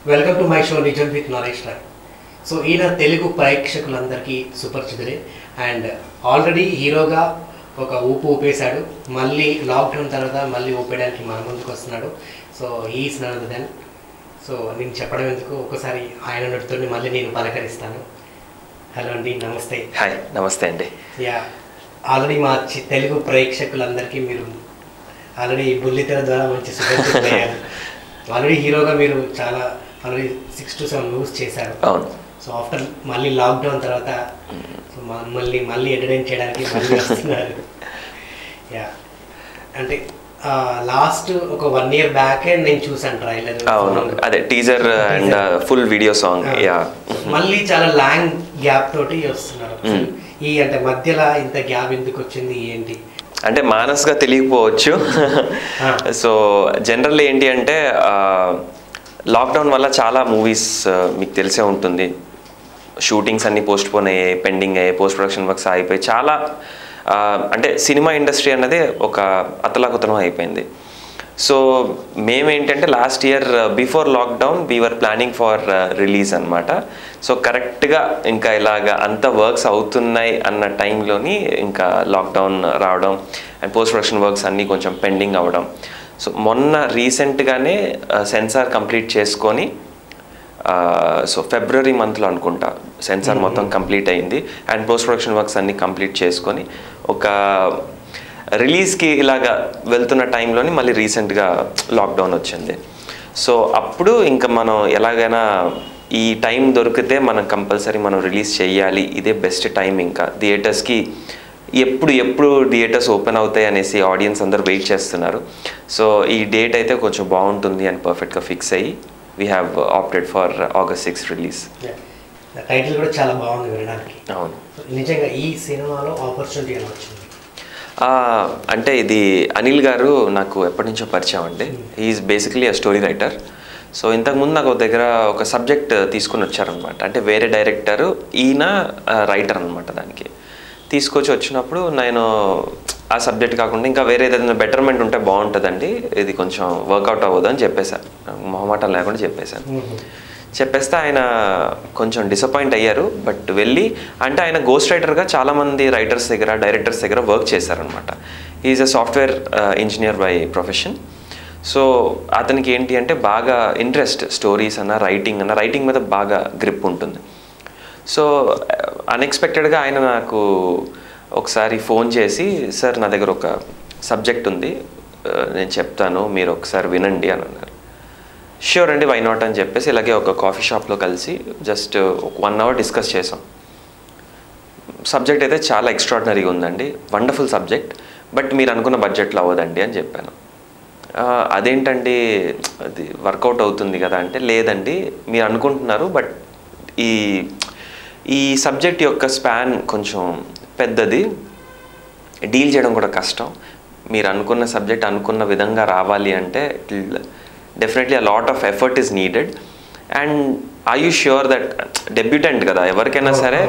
Welcome to my show నిజం with Naresh Roy. So ఈయన తెలుగు ప్రేక్షకులందరికీ సుపరిచితుడే అండ్ ఆల్రెడీ హీరోగా ఒక ఊపేశాడు. మళ్ళీ లాక్డౌన్ తర్వాత మళ్ళీ ఊపేయడానికి మన ముందుకు వస్తున్నాడు. So is none other than. So నేను చెప్పడం ఎందుకు, ఒకసారి ఆయన నడుతుండి మళ్ళీ నేను పలకరిస్తాను. హలో అండి, నమస్తే. హాయ్, నమస్తే అండి. యా, ఆల్రెడీ మా తెలుగు ప్రేక్షకులందరికీ మీరు ఆల్రెడీ బుల్లితెర ద్వారా మంచి సుపరిచితులయ్యారు. ఆల్రెడీ హీరోగా మీరు చాలా ఆల్రెడీ 6 to 7 మూవీస్ చేశారు. అవును. సో ఆఫ్టర్ మళ్ళీ లాక్డౌన్ తర్వాత సో మళ్ళీ ఎంటర్టైన్ చేయడానికి మళ్ళీ వస్తున్నారు. యా, అంటే లాస్ట్ ఒక 1 year బ్యాకే నేను చూసాను ట్రైలర్. అవును, అదే teaser and full video song. Yeah, మళ్ళీ చాలా లాంగ్ గ్యాప్ తోటి వస్తున్నారు. ఈ అంటే మధ్యలో ఇంత గ్యాప్ ఎందుకు వచ్చింది, ఏంటి అంటే మానస్గా తెలియకపోవచ్చు. సో జనరల్ ఏంటి అంటే లాక్డౌన్ వల్ల చాలా మూవీస్ మీకు తెలిసే ఉంటుంది, షూటింగ్స్ అన్నీ పోస్ట్ పోన్ అయ్యాయి, పెండింగ్ అయ్యాయి, పోస్ట్ ప్రొడక్షన్ వర్క్స్ అయిపోయి చాలా అంటే సినిమా ఇండస్ట్రీ అన్నది ఒక అతలాకుతలం అయిపోయింది. సో మేమేంటంటే last year before lockdown we are planning for release అనమాట. సో కరెక్ట్గా ఇంకా ఇలాగ అంత వర్క్స్ అవుతున్నాయి అన్న టైంలోని ఇంకా లాక్డౌన్ రావడం అండ్ పోస్ట్ ప్రొడక్షన్ వర్క్స్ అన్నీ కొంచెం పెండింగ్ అవ్వడం. సో మొన్న రీసెంట్గానే సెన్సార్ కంప్లీట్ చేసుకొని సో ఫిబ్రవరి మంత్లో అనుకుంటా సెన్సార్ మొత్తం కంప్లీట్ అయింది అండ్ పోస్ట్ ప్రొడక్షన్ వర్క్స్ అన్నీ కంప్లీట్ చేసుకొని ఒక రిలీజ్కి ఇలాగా వెళ్తున్న టైంలోని మళ్ళీ రీసెంట్గా లాక్డౌన్ వచ్చింది. సో అప్పుడు ఇంకా మనం ఎలాగైనా ఈ టైం దొరికితే మనం కంపల్సరీ మనం రిలీజ్ చేయాలి, ఇదే బెస్ట్ టైం. ఇంకా థియేటర్స్కి ఎప్పుడు థియేటర్స్ ఓపెన్ అవుతాయి అనేసి ఆడియన్స్ అందరూ వెయిట్ చేస్తున్నారు. సో ఈ డేట్ అయితే కొంచెం బాగుంటుంది అని పర్ఫెక్ట్గా ఫిక్స్ అయ్యి we have opted for August 6 release. Title కూడా చాలా బాగుంది వినడానికి. అవును, నిజంగా ఈ సినిమాలో ఆపర్చునిటీ ఎలా వచ్చింది? అంటే ఇది అనిల్ గారు నాకు ఎప్పటి నుంచో పరిచయం అండి. Is basically a story writer. So ఇంతకుముందు నాకు దగ్గర ఒక సబ్జెక్ట్ తీసుకుని వచ్చారనమాట. అంటే వేరే డైరెక్టరు, ఈయన రైటర్ అనమాట. దానికి తీసుకొచ్చి వచ్చినప్పుడు నేను ఆ సబ్జెక్ట్ కాకుండా ఇంకా వేరే ఏదైనా బెటర్మెంట్ ఉంటే బాగుంటుందండి, ఇది కొంచెం వర్కౌట్ అవ్వదు అని చెప్పేశాను. మొహమాటం లేకుండా చెప్పేస్తే ఆయన కొంచెం డిసప్పాయింట్ అయ్యారు. బట్ వెళ్ళి అంటే ఆయన గోస్ట్ రైటర్గా చాలామంది రైటర్స్ దగ్గర డైరెక్టర్స్ దగ్గర వర్క్ చేశారనమాట. Is a software engineer by profession. So అతనికి ఏంటి అంటే బాగా ఇంట్రెస్ట్, స్టోరీస్ అన్న రైటింగ్ మీద బాగా గ్రిప్ ఉంటుంది. సో అన్ఎక్స్పెక్టెడ్గా ఆయన నాకు ఒకసారి ఫోన్ చేసి, సార్ నా దగ్గర ఒక సబ్జెక్ట్ ఉంది, నేను చెప్తాను, మీరు ఒకసారి వినండి అని అన్నారు. ష్యూర్ అండి, వై నాట్ అని చెప్పేసి ఇలాగే ఒక కాఫీ షాప్లో కలిసి జస్ట్ 1 hour డిస్కస్ చేసాం. సబ్జెక్ట్ అయితే చాలా ఎక్స్ట్రాడినరీగా ఉందండి, వండర్ఫుల్ సబ్జెక్ట్, బట్ మీరు అనుకున్న బడ్జెట్లో అవ్వదండి అని చెప్పాను. అదేంటండి, అది వర్కౌట్ అవుతుంది కదా అంటే, లేదండి మీరు అనుకుంటున్నారు, బట్ ఈ సబ్జెక్ట్ యొక్క స్పాన్ కొంచెం పెద్దది, డీల్ చేయడం కూడా కష్టం. మీరు అనుకున్న సబ్జెక్ట్ అనుకున్న విధంగా రావాలి అంటే definitely a lot of effort is needed. And I you sure that debutant కదా, ఎవరికైనా సరే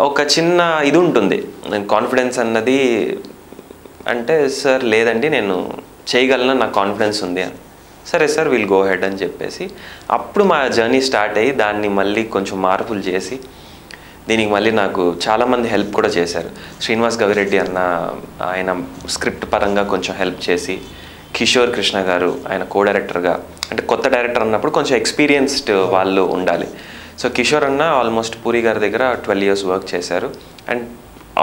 ఒక చిన్న ఇది ఉంటుంది కాన్ఫిడెన్స్ అన్నది. అంటే సార్ లేదండి నేను చేయగలను, నాకు కాన్ఫిడెన్స్ ఉంది అని. సరే సార్, విల్ గో హెడ్ అని చెప్పేసి అప్పుడు మా జర్నీ స్టార్ట్ అయ్యి దాన్ని మళ్ళీ కొంచెం మార్పులు చేసి దీనికి మళ్ళీ నాకు చాలామంది హెల్ప్ కూడా చేశారు. శ్రీనివాస్ గవిరెడ్డి అన్న ఆయన స్క్రిప్ట్ పరంగా కొంచెం హెల్ప్ చేసి, కిషోర్ కృష్ణ గారు ఆయన కో డైరెక్టర్గా, అంటే కొత్త డైరెక్టర్ అన్నప్పుడు కొంచెం ఎక్స్పీరియన్స్డ్ వాళ్ళు ఉండాలి. సో కిషోర్ అన్న ఆల్మోస్ట్ పూరి గారి దగ్గర 12 years వర్క్ చేశారు. అండ్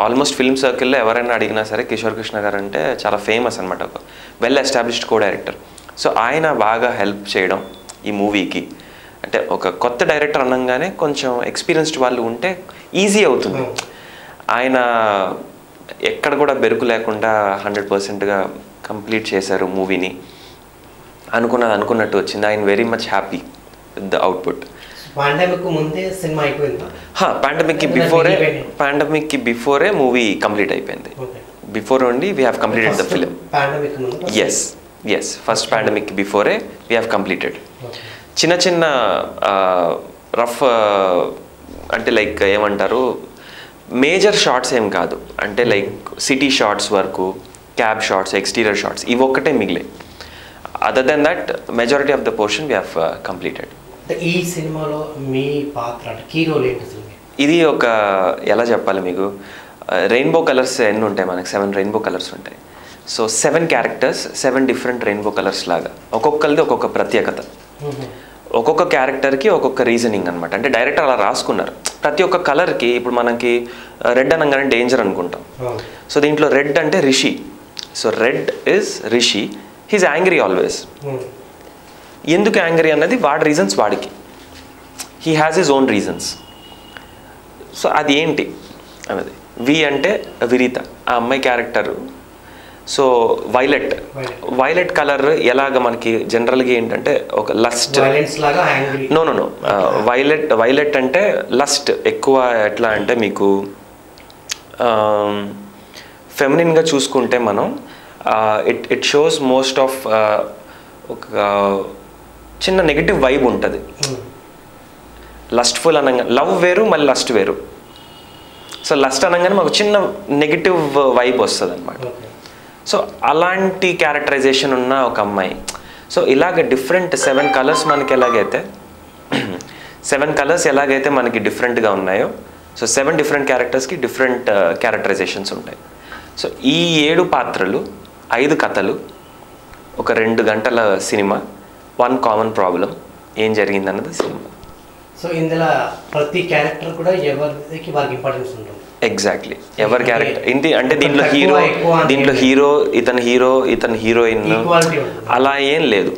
ఆల్మోస్ట్ ఫిల్మ్ సర్కిల్లో ఎవరైనా అడిగినా సరే కిషోర్ కృష్ణ గారు అంటే చాలా ఫేమస్ అనమాట, ఒక well established co director. So ఆయన బాగా హెల్ప్ చేయడం ఈ మూవీకి. అంటే ఒక కొత్త డైరెక్టర్ అనగానే కొంచెం ఎక్స్పీరియన్స్డ్ వాళ్ళు ఉంటే ఈజీ అవుతుంది. ఆయన ఎక్కడ కూడా బెరుకు లేకుండా 100%గా కంప్లీట్ చేశారు మూవీని. అనుకున్నట్టు వచ్చింది. ఆయన very much happy with the output. పాండమిక్కి బిఫోరే మూవీ కంప్లీట్ అయిపోయింది. Before only we have completed the film. Yes, first pandemic బిఫోరే వీ హ్యావ్ కంప్లీటెడ్. చిన్న రఫ్ అంటే లైక్ ఏమంటారు, మేజర్ షార్ట్స్ ఏం కాదు, అంటే లైక్ సిటీ షార్ట్స్ వరకు, క్యాబ్ షార్ట్స్, ఎక్స్టీరియర్ షార్ట్స్, ఇవి ఒక్కటే మిగిలే. Other than that majority of the portion we have completed. అంటే ఈ సినిమాలో మీ పాత్ర అంటే కీ రోల్ ఏంటి అసలు? ఇది ఒక ఎలా చెప్పాలి మీకు, రెయిన్బో కలర్స్ ఎన్ని ఉంటాయి మనకి, 7 రెయిన్బో కలర్స్ ఉంటాయి. So 7 characters 7 different rainbow colours లాగా, ఒక్కొక్కరిది ఒక్కొక్క ప్రత్యేకత, ఒక్కొక్క క్యారెక్టర్కి ఒక్కొక్క రీజనింగ్ అనమాట. అంటే డైరెక్టర్ అలా రాసుకున్నారు. ప్రతి ఒక్క కలర్కి ఇప్పుడు మనకి రెడ్ అనగానే డేంజర్ అనుకుంటాం. సో దీంట్లో రెడ్ అంటే Rishi. So red is Rishi, he's angry always. ఎందుకు యాంగ్రీ అన్నది వాడి రీజన్స్ వాడికి, he has his own reasons. So అది ఏంటి అన్నది. వి అంటే విరీత, ఆ అమ్మాయి క్యారెక్టరు. సో వైలెట్ కలర్ ఎలాగ మనకి జనరల్గా ఏంటంటే ఒక లస్ట్, నో వైలెట్ అంటే లస్ట్ ఎక్కువ. ఎట్లా అంటే మీకు ఫెమినిన్గా చూసుకుంటే మనం ఇట్ షోస్ మోస్ట్ ఆఫ్ ఒక చిన్న నెగిటివ్ వైబ్ ఉంటుంది. లస్ట్ఫుల్ అనగా లవ్ వేరు, మళ్ళీ లస్ట్ వేరు. సో లస్ట్ అనగానే మాకు చిన్న నెగిటివ్ వైబ్ వస్తుంది అనమాట. సో అలాంటి క్యారెక్టరైజేషన్ ఉన్న ఒక అమ్మాయి. సో ఇలాగ డిఫరెంట్ 7 కలర్స్ మనకి ఎలాగైతే 7 కలర్స్ ఎలాగైతే మనకి డిఫరెంట్గా ఉన్నాయో, సో 7 డిఫరెంట్ క్యారెక్టర్స్కి డిఫరెంట్ క్యారెక్టరైజేషన్స్ ఉంటాయి. సో ఈ 7 పాత్రలు, 5 కథలు, ఒక 2 గంటల సినిమా, 1 కామన్ ప్రాబ్లం, ఏం జరిగిందన్నది సినిమా. సో ఇందులో ప్రతి క్యారెక్టర్ కూడా ఎవరికి వారికి ఇంపార్టెన్స్ ఉంటుంది. ఎగ్జాక్ట్లీ, ఎవరి క్యారెక్టర్ ఇంటి అంటే దీంట్లో హీరో ఇతను హీరోయిన్ అలా ఏం లేదు.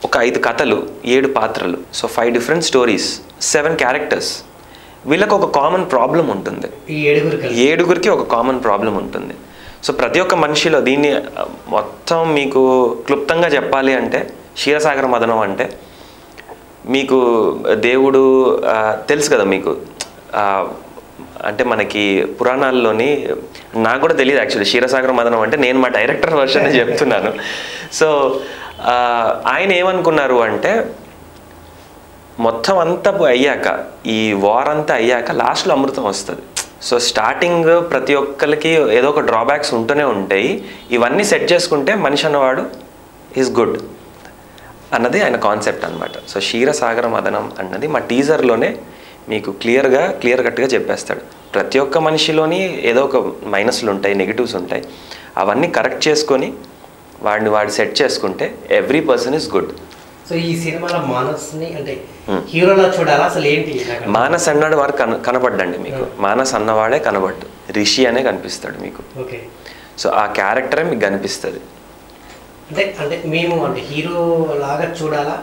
ఒక 5 కథలు, 7 పాత్రలు, సో 5 డిఫరెంట్ స్టోరీస్, 7 క్యారెక్టర్స్. వీళ్ళకి ఒక కామన్ ప్రాబ్లం ఉంటుంది, ఈ 7గురికి ఒక కామన్ ప్రాబ్లం ఉంటుంది. సో ప్రతి ఒక్క మనిషిలో దీన్ని మొత్తం మీకు క్లుప్తంగా చెప్పాలి అంటే, క్షీరసాగర మదనం అంటే మీకు దేవుడు తెలుసు కదా మీకు, అంటే మనకి పురాణాల్లోని, నాకు కూడా తెలియదు యాక్చువల్లీ క్షీరసాగర మదనం అంటే, నేను మా డైరెక్టర్ వర్షన్ చెప్తున్నాను. సో ఆయన ఏమనుకున్నారు అంటే, మొత్తం అంతా అయ్యాక, ఈ వార్ అంతా అయ్యాక లాస్ట్లో అమృతం వస్తుంది. సో స్టార్టింగ్ ప్రతి ఒక్కరికి ఏదో ఒక డ్రాబ్యాక్స్ ఉంటూనే ఉంటాయి. ఇవన్నీ సెట్ చేసుకుంటే మనిషి అన్నవాడు ఈజ్ గుడ్ అన్నది ఆయన కాన్సెప్ట్ అనమాట. సో క్షీరసాగర మదనం అన్నది మా టీజర్లోనే మీకు క్లియర్ కట్గా చెప్పేస్తాడు. ప్రతి ఒక్క మనిషిలోని ఏదో ఒక మైనస్లు ఉంటాయి, నెగిటివ్స్ ఉంటాయి. అవన్నీ కరెక్ట్ చేసుకొని వాడు సెట్ చేసుకుంటే every person is good. So ఈ సినిమాలో మానస్ని అంటే హీరోలా చూడాలా అసలు ఏంటి? మానస్ అన్నాడు వాడు కనపడ్డండి మీకు. మానస్ అన్నవాడే కనబడ్డు, రిషి అనే కనిపిస్తాడు మీకు. ఓకే. సో ఆ క్యారెక్టరే మీకు కనిపిస్తుంది. అంటే మేము అంటే హీరో లాగా చూడాలా,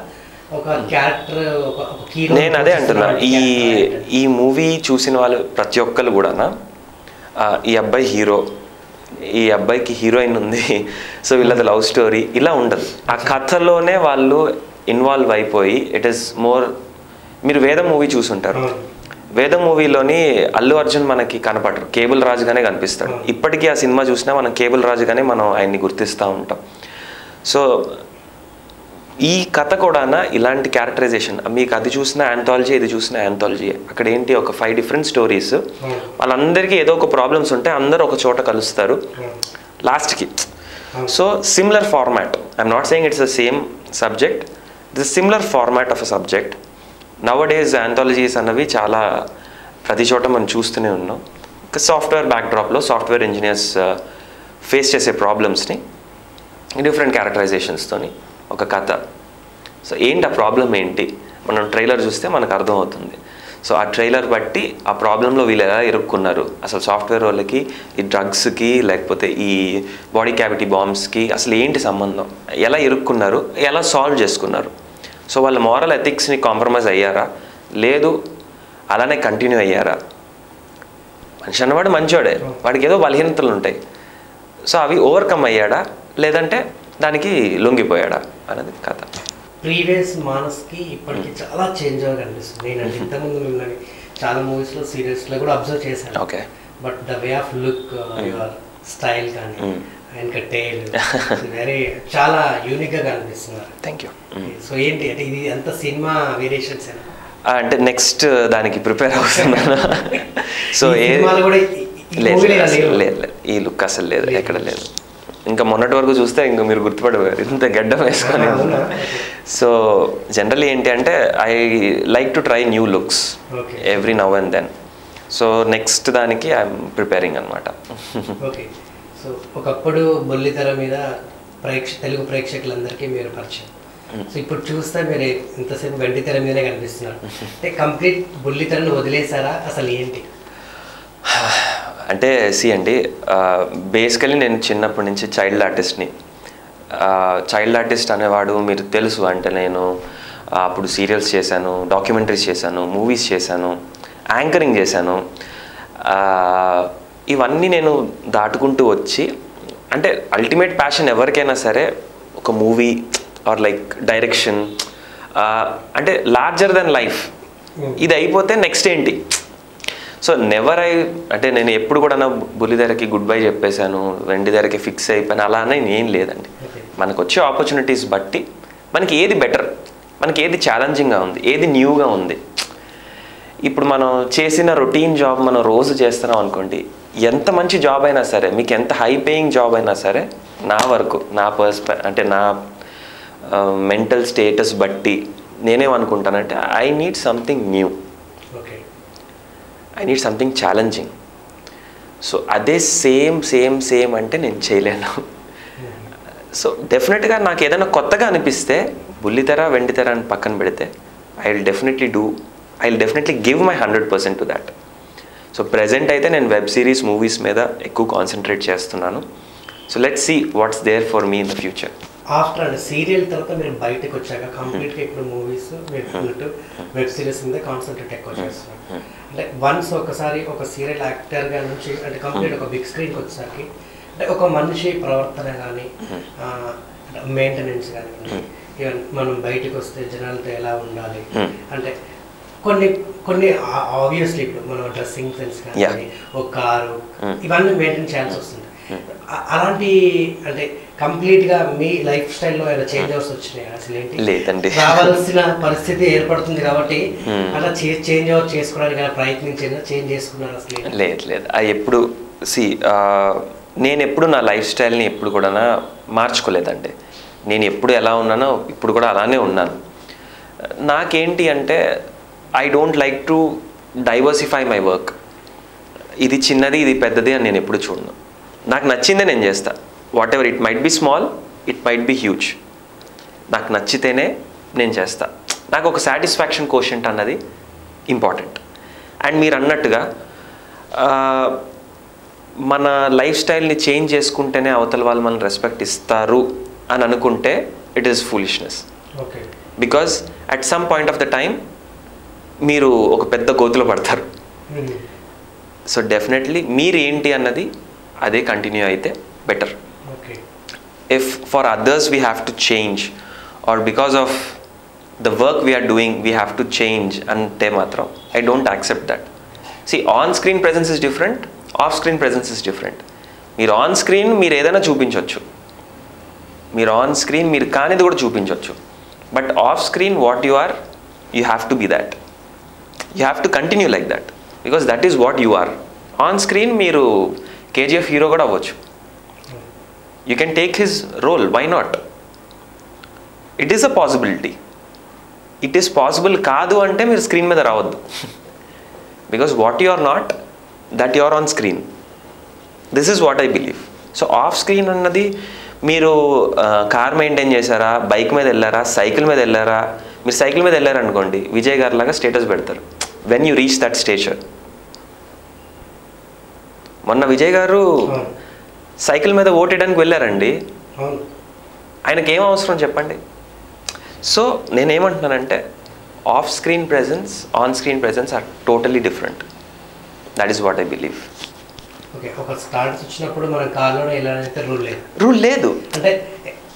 ఒక క్యారెక్టర్ ఒక హీరో? నేను అదే అంటున్నా, ఈ మూవీ చూసిన వాళ్ళు ప్రతి ఒక్కరు కూడా ఈ అబ్బాయి హీరో, ఈ అబ్బాయికి హీరోయిన్ ఉంది, సో వీళ్ళది లవ్ స్టోరీ ఇలా ఉండదు. ఆ కథలోనే వాళ్ళు ఇన్వాల్వ్ అయిపోయి, ఇట్ ఈస్ మోర్. మీరు వేదం మూవీ చూసుంటారు. వేదం మూవీలోని అల్లు అర్జున్ మనకి కనపడరు, కేబుల్ రాజుగానే కనిపిస్తాడు. ఇప్పటికీ ఆ సినిమా చూసినా మనం కేబుల్ రాజుగానే మనం ఆయన్ని గుర్తిస్తూ ఉంటాం. సో ఈ కథ కూడా ఇలాంటి క్యారెక్టరైజేషన్, మీకు అది చూసిన యాంథాలజీ, ఇది చూసిన యాంథాలజీ. అక్కడ ఏంటి, ఒక 5 డిఫరెంట్ స్టోరీస్, వాళ్ళందరికీ ఏదో ఒక ప్రాబ్లమ్స్ ఉంటాయి, అందరూ ఒక చోట కలుస్తారు లాస్ట్కి. So similar format, I'm not saying it's the same subject, this similar format of a subject. Nowadays anthologies అన్నవి చాలా ప్రతి చోట మనం చూస్తూనే ఉన్నాం. సాఫ్ట్వేర్ బ్యాక్డ్రాప్లో సాఫ్ట్వేర్ ఇంజనీర్స్ ఫేస్ చేసే ప్రాబ్లమ్స్ని డిఫరెంట్ క్యారెక్టరైజేషన్స్తోని ఒక కథ. సో ఏంటి ఆ ప్రాబ్లం ఏంటి, మనం ట్రైలర్ చూస్తే మనకు అర్థమవుతుంది. సో ఆ ట్రైలర్ బట్టి ఆ ప్రాబ్లంలో వీళ్ళు ఎలా ఇరుక్కున్నారు, అసలు సాఫ్ట్వేర్ వాళ్ళకి ఈ డ్రగ్స్కి లేకపోతే ఈ బాడీ క్యావిటీ బాంబ్స్కి అసలు ఏంటి సంబంధం, ఎలా ఇరుక్కున్నారు, ఎలా సాల్వ్ చేసుకున్నారు. సో వాళ్ళ మోరల్ ఎథిక్స్ని కాంప్రమైజ్ అయ్యారా, లేదు అలానే కంటిన్యూ అయ్యారా. మనిషి అన్నవాడు మంచివాడే, వాడికి ఏదో బలహీనతలు ఉంటాయి. సో అవి ఓవర్కమ్ అయ్యాడా, లేదంటే దానికి లొంగిపోయాడా అనేది కథ. ప్రీవియస్ మానస్కి ఇప్పటికి చాలా చేంజ్ అవ్వగా కనిపిస్తుంది. నేను ఇంతకుముందు మిమ్మల్ని చాలా మూవీస్లో సీరియల్స్లో కూడా అబ్జర్వ్ చేశాను. Okay. But the way of look, your style కానీ అండ్ టైల్ వెరీ చాలా యూనిక్గా కనిపిస్తున్నారు. Thank you. సో ఏంటి అంటే ఇది అంత సినిమా వేరియేషన్స్ అంటే నెక్స్ట్ దానికి ప్రిపేర్ అవుతున్నాను. సో కూడా లేదు, ఈ లుక్ అసలు లేదు, ఎక్కడ లేదు. ఇంకా మొన్నటి వరకు చూస్తే ఇంకా మీరు గుర్తుపడేవారు ఇంత గడ్డం వేసుకొని. సో జనరల్లీ ఏంటి అంటే I like to try new looks every now and then. So next దానికి ఐఎమ్ ప్రిపేరింగ్ అనమాట. ఓకే. సో ఒకప్పుడు బుల్లితెర మీద తెలుగు ప్రేక్షకులందరికీ మీరు పరిచయం. సో ఇప్పుడు చూస్తే మీరు ఇంతసేపు వెండితెర మీదనే కనిపిస్తున్నారు. అంటే కంప్లీట్ బుల్లితెరను వదిలేసారా, అసలు ఏంటి? అంటే అండి, బేసికలీ నేను చిన్నప్పటి నుంచి చైల్డ్ ఆర్టిస్ట్ని. చైల్డ్ ఆర్టిస్ట్ అనేవాడు మీరు తెలుసు అంటే నేను అప్పుడు సీరియల్స్ చేశాను, డాక్యుమెంటరీస్ చేశాను, మూవీస్ చేశాను, యాంకరింగ్ చేశాను. ఇవన్నీ నేను దాటుకుంటూ వచ్చి, అంటే అల్టిమేట్ ప్యాషన్ ఎవరికైనా సరే ఒక మూవీ ఆర్ లైక్ డైరెక్షన్, అంటే లార్జర్ దెన్ లైఫ్. ఇది అయిపోతే నెక్స్ట్ ఏంటి? సో అంటే నేను ఎప్పుడు కూడా నా బుల్లితెరకి గుడ్ బై చెప్పేశాను, వెండితెరకి ఫిక్స్ అయిపోయాను అలానే ఏం లేదండి. మనకు వచ్చే ఆపర్చునిటీస్ బట్టి మనకి ఏది బెటర్, మనకి ఏది ఛాలెంజింగ్గా ఉంది, ఏది న్యూగా ఉంది. ఇప్పుడు మనం చేసిన రొటీన్ జాబ్ మనం రోజు చేస్తున్నాం అనుకోండి, ఎంత మంచి జాబ్ అయినా సరే, మీకు ఎంత హై పేయింగ్ జాబ్ అయినా సరే, నా వరకు నా అంటే నా మెంటల్ స్టేటస్ బట్టి నేనేమనుకుంటానంటే I need something new, I need something challenging. So అదే సేమ్ అంటే నేను చేయలేను. సో డెఫినెట్గా నాకు ఏదైనా కొత్తగా అనిపిస్తే బుల్లితెర వెండితెర అని పక్కన పెడితే I will definitely give my 100% to that. So present అయితే నేను వెబ్ సిరీస్ మూవీస్ మీద ఎక్కువ కాన్సన్ట్రేట్ చేస్తున్నాను. So let's see what's there for me in the future. After అంటే సీరియల్ తర్వాత మీరు బయటకు వచ్చాక కంప్లీట్గా ఇప్పుడు మూవీస్ వెబ్ సిరీస్ మీద కాన్సన్ట్రేట్ ఎక్కువ చేస్తున్నారు. అంటే వన్స్ ఒకసారి ఒక సీరియల్ యాక్టర్గా నుంచి అంటే కంప్లీట్ ఒక బిగ్ స్క్రీన్కి వచ్చేసరికి అంటే ఒక మనిషి ప్రవర్తన కానీ మెయింటెనెన్స్ కానీ ఈవెన్ మనం బయటకు వస్తే జనాలతో ఎలా ఉండాలి అంటే కొన్ని ఆబ్వియస్లీ ఇప్పుడు మనం డ్రెస్సింగ్ సెన్స్ కానీ ఒక కారు ఇవన్నీ మెయింటైన్ చేయాల్సి వస్తుంది. అలాంటి అంటే కంప్లీట్గా మీ లైఫ్ స్టైల్లో ఏమైనా చేంజెస్ వచ్చినాయి అసలు ఏంటి? లేదండి, రావాల్సిన పరిస్థితి ఏర్పడుతుంది కాబట్టి అలా చేంజ్ అవుట్ చేసుకోవడానికి ప్రయత్నించారు, చేంజ్ చేసుకున్నారు అసలు? లేదు అది ఎప్పుడు నేను ఎప్పుడు నా లైఫ్ స్టైల్ని ఎప్పుడు కూడా మార్చుకోలేదండి. నేను ఎప్పుడు ఎలా ఉన్నానో ఇప్పుడు కూడా అలానే ఉన్నాను. నాకేంటి అంటే I don't like to diversify my work. ఇది చిన్నది ఇది పెద్దది అని నేను ఎప్పుడు చూడను. నాకు నచ్చిందే నేను చేస్తా. What ever it might be small, it might be huge. నాకు నచ్చితేనే నేను చేస్తా. నాకు ఒక సాటిస్ఫాక్షన్ కోషెంట్ అన్నది ఇంపార్టెంట్. అండ్ మీరు అన్నట్టుగా మన లైఫ్ స్టైల్ని చేంజ్ చేసుకుంటేనే అవతల వాళ్ళు మనల్ని రెస్పెక్ట్ ఇస్తారు అని అనుకుంటే it is foolishness. Because at some point of the time మీరు ఒక పెద్ద గోతులో పడతారు. సో డెఫినెట్లీ మీరు ఏంటి అన్నది అదే కంటిన్యూ అయితే better. If for others we have to change or because of the work we're doing we have to change అంటే మాత్రం I don't accept that. See on screen presence is different, off screen presence is different. మీరు on screen మీరు ఏదైనా చూపించవచ్చు, మీరు on screen మీరు కానిది కూడా చూపించవచ్చు. But off screen what you are you have to be that, you have to continue like that because that is what you are. On screen మీరు కేజీఎఫ్ హీరో కూడా అవ్వచ్చు. You can take his role, why not? It is a possibility. It is possible కాదు అంటే మీరు screen మీద రావద్దు. Because what you are not, that you are on screen. This is what I believe. So off screen అన్నది మీరు car maintain చేశారా, bike మీద వెళ్ళారా, సైకిల్ మీద వెళ్ళారా? మీరు సైకిల్ మీద వెళ్ళారనుకోండి, విజయ్ గారు లాగా స్టేటస్ పెడతారు when you reach that stature. మొన్న విజయ్ గారు సైకిల్ మీద ఓటేయడానికి వెళ్ళారండి. ఆయనకి ఏం అవసరం చెప్పండి? సో నేనేమంటున్నానంటే off screen presence, on screen presence are totally different. That is what I believe. Okay, ఒక స్టార్ట్స్ వచ్చినప్పుడు మనం కార్లో వెళ్ళాలంటే రూల్ లేదు, అంటే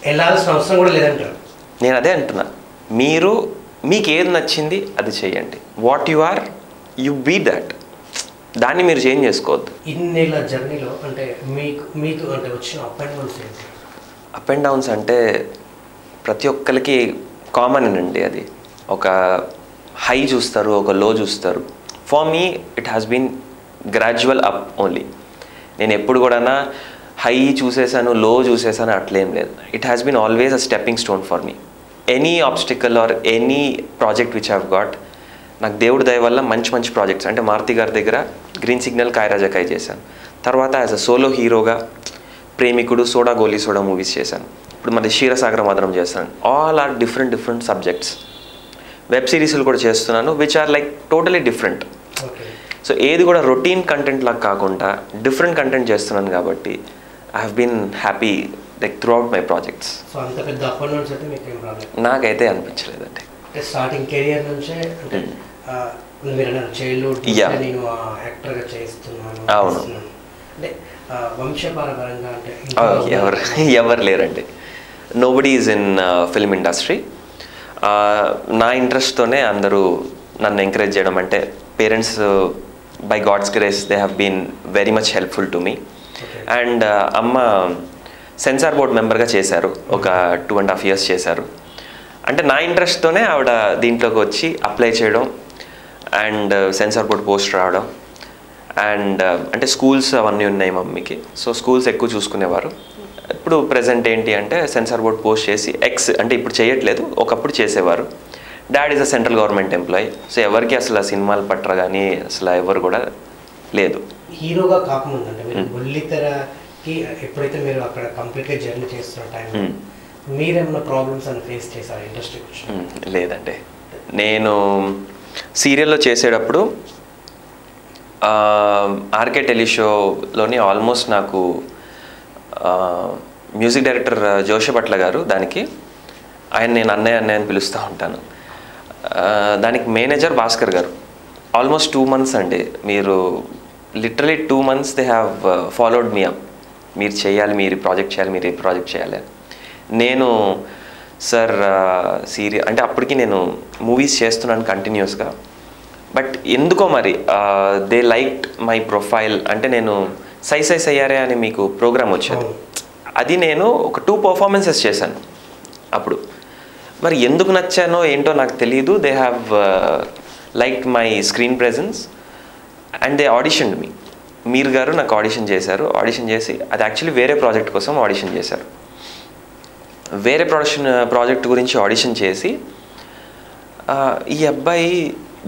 వెళ్ళాల్సిన అవసరం కూడా లేదంటారు. నేను అదే అంటున్నా, మీకు ఏది నచ్చింది అది చేయండి. What you are you be that. దాన్ని మీరు చేంజ్ చేసుకోవద్దు. ఇన్నేళ్ళ జర్నీలో అంటే మీకు అంటే వచ్చిన అప్ అండ్ డౌన్స్ ఏంటి? అప్ అండ్ డౌన్స్ అంటే ప్రతి ఒక్కరికి కామన్ అండి. అది ఒక హై చూస్తారు, ఒక లో చూస్తారు. For me it has been gradual up only. నేను ఎప్పుడు కూడా హై చూసేసాను, లో చూసేసాను అట్లేం లేదు. It has been always a stepping stone for me. Any obstacle or any project which have got, నాకు దేవుడి దయ వల్ల మంచి మంచి ప్రాజెక్ట్స్, అంటే మారుతి గారి దగ్గర గ్రీన్ సిగ్నల్, కాయరాజకాయ చేశాను. తర్వాత యాజ్ అ సోలో హీరోగా ప్రేమికుడు, సోడా గోలీ సోడా మూవీస్ చేశాను. ఇప్పుడు మరి క్షీరసాగర మధురం చేస్తాను. All are different different subjects. Web సిరీస్లు కూడా చేస్తున్నాను which are like totally different. So ఏది కూడా రొటీన్ కంటెంట్ లాగా కాకుండా డిఫరెంట్ కంటెంట్ చేస్తున్నాను కాబట్టి I have been happy like throughout my projects. So అంత పెద్ద అపాయింట్మెంట్స్ అయితే మీకు ఏం రాలేదు? నాకైతే అనిపించలేదండి. అంటే స్టార్టింగ్ కెరియర్ నుంచే అంటే మీరు అన్నారు చైల్డ్హుడ్ నేను యాక్టర్గా చేస్తున్నాను. అవును. అంటే వంశపారపరంగా అంటే ఎవరు లేరండి. Nobody is in film industry. నా ఇంట్రెస్ట్తోనే అందరూ నన్ను ఎంకరేజ్ చేయడం, అంటే parents by god's grace they have been very much helpful to me. And అమ్మ సెన్సార్ బోర్డ్ మెంబర్గా చేశారు, ఒక 2.5 years చేశారు. అంటే నా ఇంట్రెస్ట్తోనే ఆవిడ దీంట్లోకి వచ్చి అప్లై చేయడం అండ్ సెన్సార్ బోర్డ్ పోస్ట్ రావడం. అండ్ అంటే స్కూల్స్ అవన్నీ ఉన్నాయి మమ్మీకి, సో స్కూల్స్ ఎక్కువ చూసుకునేవారు. ఇప్పుడు ప్రజెంట్ ఏంటి అంటే సెన్సార్ బోర్డ్ పోస్ట్ చేసి అంటే ఇప్పుడు చేయట్లేదు, ఒకప్పుడు చేసేవారు. Dad is a central government employee. So ఎవరికి అసలు సినిమాలు పట్టరు కానీ అసలు ఎవరు కూడా లేదు. హీరోగా కాకముందు అంటే మీరు బుల్లితెరకి ఎప్పుడైతే మీరు అక్కడ కంప్లీట్గా జర్నీ చేస్తున్న టైం మీరేమన్నా ప్రాబ్లమ్స్ అని ఫేస్ చేశారు ఇండస్ట్రీకి? లేదండి. నేను సీరియల్లో చేసేటప్పుడు ఆర్కే టెలిషోలోని ఆల్మోస్ట్ నాకు మ్యూజిక్ డైరెక్టర్ జోషభట్ల గారు, దానికి ఆయన నేను అన్నయ్య అని పిలుస్తూ ఉంటాను. దానికి మేనేజర్ భాస్కర్ గారు ఆల్మోస్ట్ 2 months అండి. మీరు literally 2 months they have followed me up. మీరు చేయాలి, మీరు ప్రాజెక్ట్ చేయాలి, మీరు ఈ ప్రాజెక్ట్ చేయాలి. నేను సార్ అంటే అప్పటికి నేను మూవీస్ చేస్తున్నాను కంటిన్యూస్గా. బట్ ఎందుకో మరి దే లైక్ మై ప్రొఫైల్. అంటే నేను సై సై సయ్యారే అని మీకు ప్రోగ్రామ్ వచ్చేది, అది నేను ఒక 2 performances చేశాను అప్పుడు. మరి ఎందుకు నచ్చానో ఏంటో నాకు తెలియదు. They have like my screen presence and they auditioned me. మీరు గారు నాకు ఆడిషన్ చేశారు. ఆడిషన్ చేసి అది యాక్చువల్లీ వేరే ప్రాజెక్ట్ కోసం ఆడిషన్ చేశారు. వేరే ప్రాజెక్ట్ గురించి ఆడిషన్ చేసి ఈ అబ్బాయి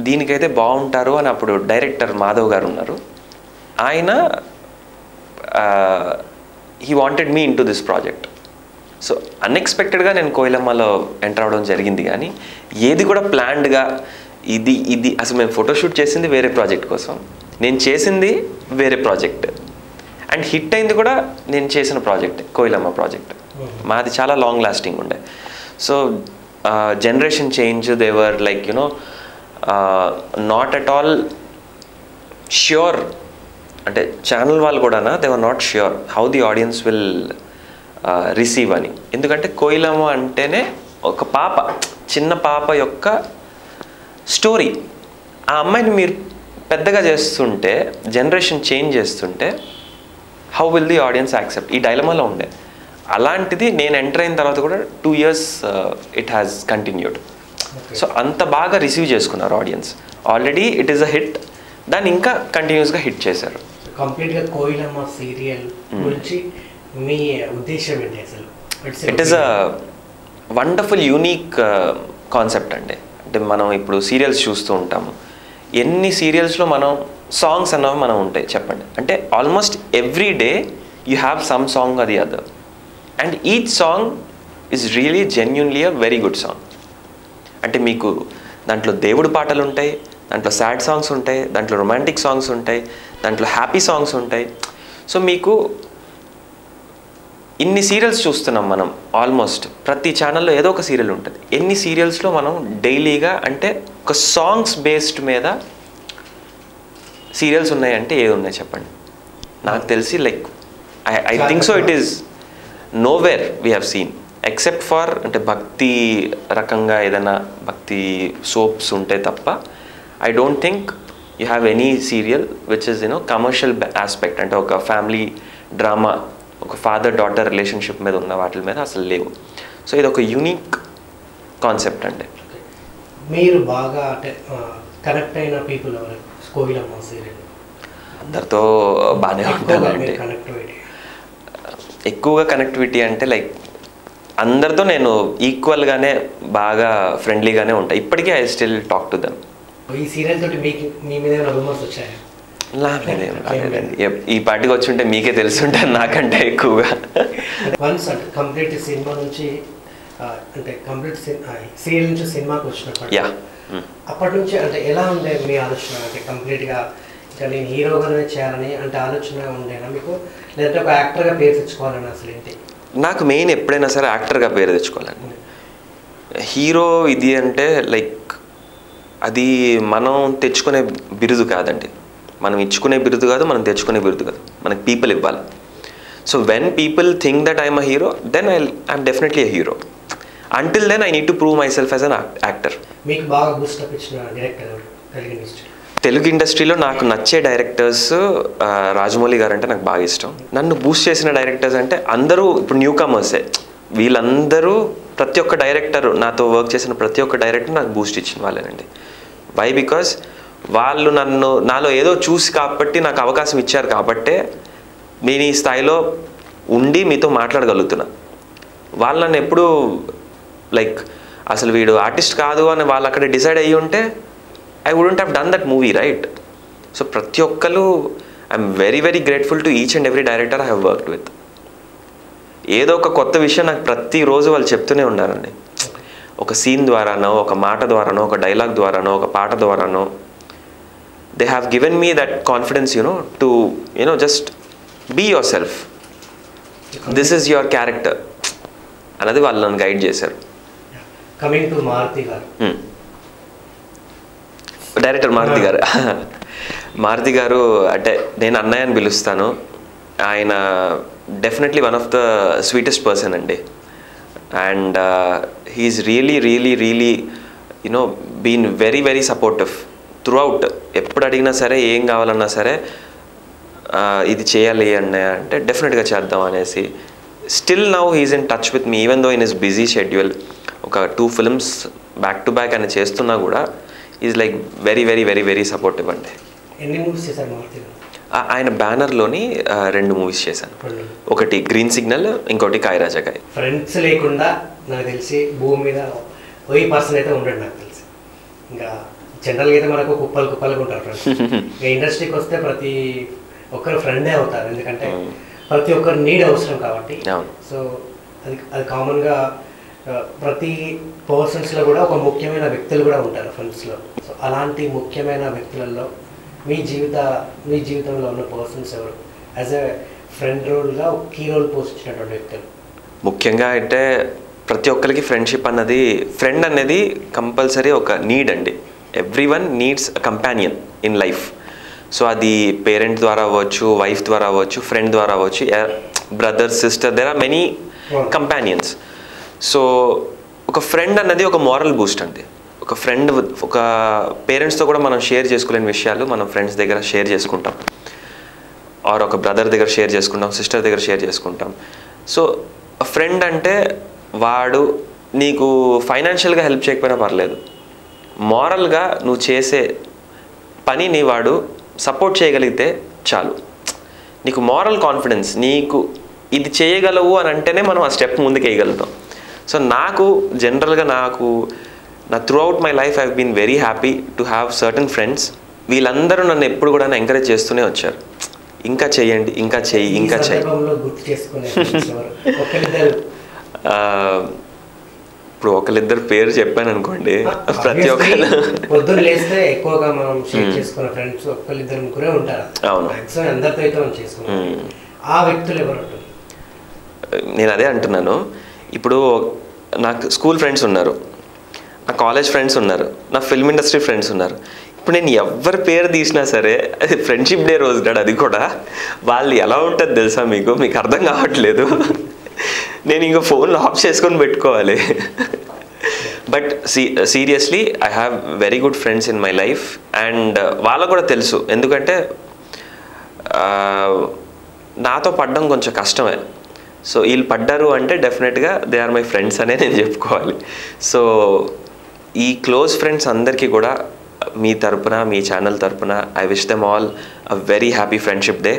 దీనికైతే బాగుంటారు అని అప్పుడు డైరెక్టర్ మాధవ్ గారు ఉన్నారు. ఆయన he wanted me in to this project. So అన్ఎక్స్పెక్టెడ్గా నేను కోయిలమ్మలో ఎంటర్ అవ్వడం జరిగింది. కానీ ఏది కూడా ప్లాన్డ్గా ఇది అసలు మేము ఫోటోషూట్ చేసింది వేరే ప్రాజెక్ట్ కోసం, నేను చేసింది వేరే ప్రాజెక్ట్, అండ్ హిట్ అయింది కూడా నేను చేసిన ప్రాజెక్ట్ కోయిలమ్మ ప్రాజెక్ట్. మాది చాలా లాంగ్ లాస్టింగ్ ఉండే. So generation change, they were like you know not at all sure. అంటే ఛానల్ వాళ్ళు కూడా they were not sure how the audience will receive అని. ఎందుకంటే కోయిలమ్మ అంటేనే ఒక పాప, చిన్న పాప యొక్క స్టోరీ. ఆ అమ్మాయిని మీరు పెద్దగా చేస్తుంటే, జనరేషన్ చేంజ్ చేస్తుంటే how will the audience accept? ఈ డైలమాలో ఉండే. అలాంటిది నేను ఎంటర్ అయిన తర్వాత కూడా 2 years it has continued. So అంత బాగా రిసీవ్ చేసుకున్నారు audience. Already it is a hit, దాన్ని ఇంకా కంటిన్యూస్గా హిట్ చేశారు. కంప్లీట్గా కోయిలమ్మ సీరియల్ గురించి మీ ఉద్దేశం ఏంటి అసలు? It is a wonderful unique concept అండి. అంటే మనం ఇప్పుడు సీరియల్స్ చూస్తూ ఉంటాము, ఎన్ని సీరియల్స్లో మనం సాంగ్స్ అన్నవి మనం ఉంటాయి చెప్పండి. అంటే almost every day you have some song or the other, and each song is really genuinely a very good song. అంటే మీకు దాంట్లో దేవుడి పాటలు ఉంటాయి, దాంట్లో సాడ్ సాంగ్స్ ఉంటాయి, దాంట్లో రొమాంటిక్ సాంగ్స్ ఉంటాయి, దాంట్లో హ్యాపీ సాంగ్స్ ఉంటాయి. సో మీకు ఇన్ని సీరియల్స్ చూస్తున్నాం మనం, ఆల్మోస్ట్ ప్రతి ఛానల్లో ఏదో ఒక సీరియల్ ఉంటుంది. ఎన్ని సీరియల్స్లో మనం డైలీగా అంటే ఒక సాంగ్స్ బేస్డ్ మీద సీరియల్స్ ఉన్నాయంటే ఏది ఉన్నాయి చెప్పండి? నాకు తెలిసి like I think so it is nowhere we have seen except for అంటే భక్తి రకంగా ఏదైనా భక్తి సోప్స్ ఉంటే తప్ప I don't think you have any serial which is you know commercial aspect. అంటే ఒక ఫ్యామిలీ డ్రామా, ఒక ఫాదర్ డాటర్ రిలేషన్షిప్ మీద ఉన్న వాటి మీద అసలు లేవు. సో ఇది ఒక యూనిక్ కాన్సెప్ట్ అండి. మీరు బాగా అంటే కనెక్ట్ అయిన పీపుల్ ఎవరు కోయిలమ్మ సీరియల్? అందరితో బాగానే ఉంటానండి. ఎక్కువగా కనెక్టివిటీ అంటే లైక్ అందరితో నేను ఈక్వల్గానే బాగా ఫ్రెండ్లీగానే ఉంటాను. ఇప్పటికీ I still talk to them. ఈ సీరియల్ తోటి మీకు మీ మీద రూమర్స్ వచ్చాయి? రాలేదండి. ఈ పార్టీకి వచ్చి ఉంటే మీకే తెలుసుంటాను నాకంటే ఎక్కువగా. వన్స్ అంటే కంప్లీట్ సినిమా నుంచి అంటే కంప్లీట్ సీరియల్ నుంచి సినిమాకి వచ్చినప్పుడు అప్పటి నుంచి అంటే ఎలా ఉండే మీ ఆలోచన? అంటే కంప్లీట్గా ఇంకా నేను హీరోగానే చేయాలని అంటే ఆలోచన ఉండేనా మీకు, లేదంటే ఒక యాక్టర్గా పేరు తెచ్చుకోవాలని అసలు ఏంటి? నాకు మెయిన్ ఎప్పుడైనా సరే యాక్టర్గా పేరు తెచ్చుకోవాలండి. హీరో ఇది అంటే లైక్ అది మనం తెచ్చుకునే బిరుదు కాదండి, మనం ఇచ్చుకునే బిరుదు కాదు, మనం తెచ్చుకునే బిరుదు కాదు, మనకి పీపుల్ ఇవ్వాలి. So when people think that I'm a hero then I'm definitely a hero. Until then I need to prove myself as an actor. మీకు బాగా బూస్టప్ ఇచ్చిన డైరెక్టర్ తెలుగు ఇండస్ట్రీలో నాకు నచ్చే డైరెక్టర్స్ రాజమౌళి గారు అంటే నాకు బాగా ఇష్టం. నన్ను బూస్ట్ చేసిన డైరెక్టర్స్ అంటే అందరూ ఇప్పుడు న్యూ కమర్సే. వీళ్ళందరూ ప్రతి ఒక్క డైరెక్టర్, నాతో వర్క్ చేసిన ప్రతి ఒక్క డైరెక్టర్ నాకు బూస్ట్ ఇచ్చిన వాళ్ళేనండి. వై? బికాస్ వాళ్ళు నాలో ఏదో చూసి కాబట్టి నాకు అవకాశం ఇచ్చారు కాబట్టే నేను ఈ స్థాయిలో ఉండి మీతో మాట్లాడగలుగుతున్నా. వాళ్ళు నన్ను ఎప్పుడు లైక్ అసలు వీడు ఆర్టిస్ట్ కాదు అని వాళ్ళు అక్కడ డిసైడ్ అయ్యి ఉంటే I wouldn't have done that movie, right? So ప్రతి ఒక్కరు I'm very very grateful to each and every director I have worked with. ఏదో ఒక కొత్త విషయం నాకు ప్రతిరోజు వాళ్ళు చెప్తూనే ఉన్నారండి. ఒక సీన్ ద్వారానో, ఒక మాట ద్వారానో, ఒక డైలాగ్ ద్వారానో, ఒక పాట ద్వారానో they have given me that confidence to just be yourself, this is your character అన్నది వాళ్ళు నన్ను గైడ్ చేశారు. కమింగ్ టు మారుతి గారు, డైరెక్టర్ మారుతి గారు. మారుతి గారు అంటే నేను అన్నయ్య అని పిలుస్తాను. ఆయన definitely one of the sweetest person అండి. And he's really really really been very very supportive throughout. ఎప్పుడు అడిగినా సరే, ఏం కావాలన్నా సరే ఇది చేయాలి అన్నయ్య అంటే డెఫినెట్గా చేద్దాం అనేసి. Still now he's in touch with me even though in his busy schedule. ఒక 2 ఫిల్మ్స్ బ్యాక్ టు బ్యాక్ అని చేస్తున్నా కూడా is like very very very very supportive అండి. ఎన్ని మూవీస్ చేశారు మారుతి? ఆయన బ్యానర్లోని 2 మూవీస్ చేశాను. ఒకటి గ్రీన్ సిగ్నల్, ఇంకోటి కాయరాజకాయ్. ఫ్రెండ్స్ లేకుండా నాకు తెలిసి భూమి మీద 1% అయితే ఉండడు నాకు తెలిసి. ఇంకా జనరల్గా అయితే మనకు కుప్పలుగా ఉంటారు ఫ్రెండ్స్. ఇంకా ఇండస్ట్రీకి వస్తే ప్రతి ఒక్కరు ఫ్రెండే అవుతారు, ఎందుకంటే ప్రతి ఒక్కరు నీడ్ అవసరం కాబట్టి. సో అది కామన్గా ప్రతి పర్సన్స్లో కూడా ఒక ముఖ్యమైన వ్యక్తులు కూడా ఉంటారు ఫ్రెండ్స్లో. సో అలాంటి ముఖ్యమైన వ్యక్తులలో మీ జీవితంలో ఉన్న పర్సన్స్ ఎవరు? యాజ్ ఎ ఫ్రెండ్ రోల్గా కీ రోల్ పోషించినటువంటి వ్యక్తులు ముఖ్యంగా అంటే ప్రతి ఒక్కరికి ఫ్రెండ్ అనేది కంపల్సరీ ఒక నీడ్ అండి. Everyone needs a companion in life. So అది పేరెంట్ ద్వారా అవ్వచ్చు, వైఫ్ ద్వారా అవ్వచ్చు, ఫ్రెండ్ ద్వారా అవ్వచ్చు, brother, sister, there are many companions. So ఒక ఫ్రెండ్ అన్నది ఒక మారల్ బూస్ట్ అండి. ఒక ఫ్రెండ్, ఒక పేరెంట్స్తో కూడా మనం షేర్ చేసుకోలేని విషయాలు మనం ఫ్రెండ్స్ దగ్గర షేర్ చేసుకుంటాం, ఆర్ ఒక బ్రదర్ దగ్గర షేర్ చేసుకుంటాం, సిస్టర్ దగ్గర షేర్ చేసుకుంటాం. సో ఫ్రెండ్ అంటే వాడు నీకు ఫైనాన్షియల్గా హెల్ప్ చేయకపోయినా పర్లేదు, మారల్గా నువ్వు చేసే పనిని వాడు సపోర్ట్ చేయగలిగితే చాలు. నీకు మారల్ కాన్ఫిడెన్స్, నీకు ఇది చేయగలవు అని అంటేనే మనం ఆ స్టెప్ ముందుకు వేయగలుగుతాం. సో నాకు జనరల్గా నా throughout my life I have been very happy to have certain friends. వీళ్ళందరూ నన్ను ఎప్పుడు కూడా ఎంకరేజ్ చేస్తూనే వచ్చారు. ఇంకా చెయ్యండి, ఇంకా చెయ్యి, ఇంకా చెయ్యి. ఇప్పుడు ఒకరిద్దరు పేరు చెప్పాను అనుకోండి, ప్రతి ఒక్కరు పొద్దున్న లేస్తే ఎక్కువగా మనం షేర్ చేసుకున్న ఫ్రెండ్స్ ఒకరిద్దరు ముగ్గురే ఉంటారు. అవును, అందరితో అయితే మనం చేసుకున్నాం. ఆ వ్యక్తులు ఎవరు? నేను అదే అంటున్నాను. ఇప్పుడు నాకు స్కూల్ ఫ్రెండ్స్ ఉన్నారు, నా కాలేజ్ ఫ్రెండ్స్ ఉన్నారు, నా ఫిల్మ్ ఇండస్ట్రీ ఫ్రెండ్స్ ఉన్నారు. ఇప్పుడు నేను ఎవరి పేరు తీసినా సరే అది ఫ్రెండ్షిప్ డే రోజు నాడు, అది కూడా వాళ్ళు ఎలా ఉంటుంది తెలుసా మీకు అర్థం కావట్లేదు. నేను ఇంకా ఫోన్లో ఆఫ్ చేసుకొని పెట్టుకోవాలి. But seriously I have very good friends in my life. And వాళ్ళకు కూడా తెలుసు, ఎందుకంటే నాతో పడ్డం కొంచెం కష్టమే. సో వీళ్ళు పడ్డారు అంటే డెఫినెట్గా దే ఆర్ మై ఫ్రెండ్స్ అనే నేను చెప్పుకోవాలి. సో ఈ క్లోజ్ ఫ్రెండ్స్ అందరికీ కూడా మీ తరపున, మీ ఛానల్ తరపున I wish them all a very happy friendship day.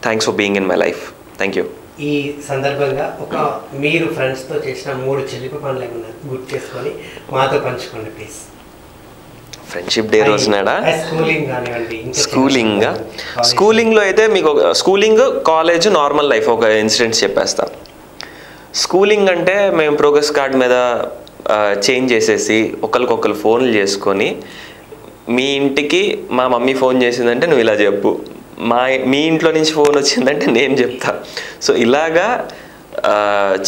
Thanks for being in my life. Thank you. ఈ సందర్భంగా ఒక మీరు ఫ్రెండ్స్తో చేసిన 3 చిలిపి పనులు ఏమన్నా గుర్తు చేసుకొని మాతో పంచుకోండి ప్లీజ్. ఫ్రెండ్షిప్ డే రోజునాడా? స్కూలింగ్ కానివ్వండి. స్కూలింగ్లో అయితే మీకు స్కూలింగ్ కాలేజ్ నార్మల్ లైఫ్ ఒక ఇన్సిడెంట్స్ చెప్పేస్తా. స్కూలింగ్ అంటే మేము ప్రోగ్రెస్ కార్డ్ మీద చేంజ్ చేసేసి ఒకరికొకరు ఫోన్లు చేసుకొని, మీ ఇంటికి మా మమ్మీ ఫోన్ చేసిందంటే నువ్వు ఇలా చెప్పు, మీ ఇంట్లో నుంచి ఫోన్ వచ్చిందంటే నేను చెప్తా. సో ఇలాగా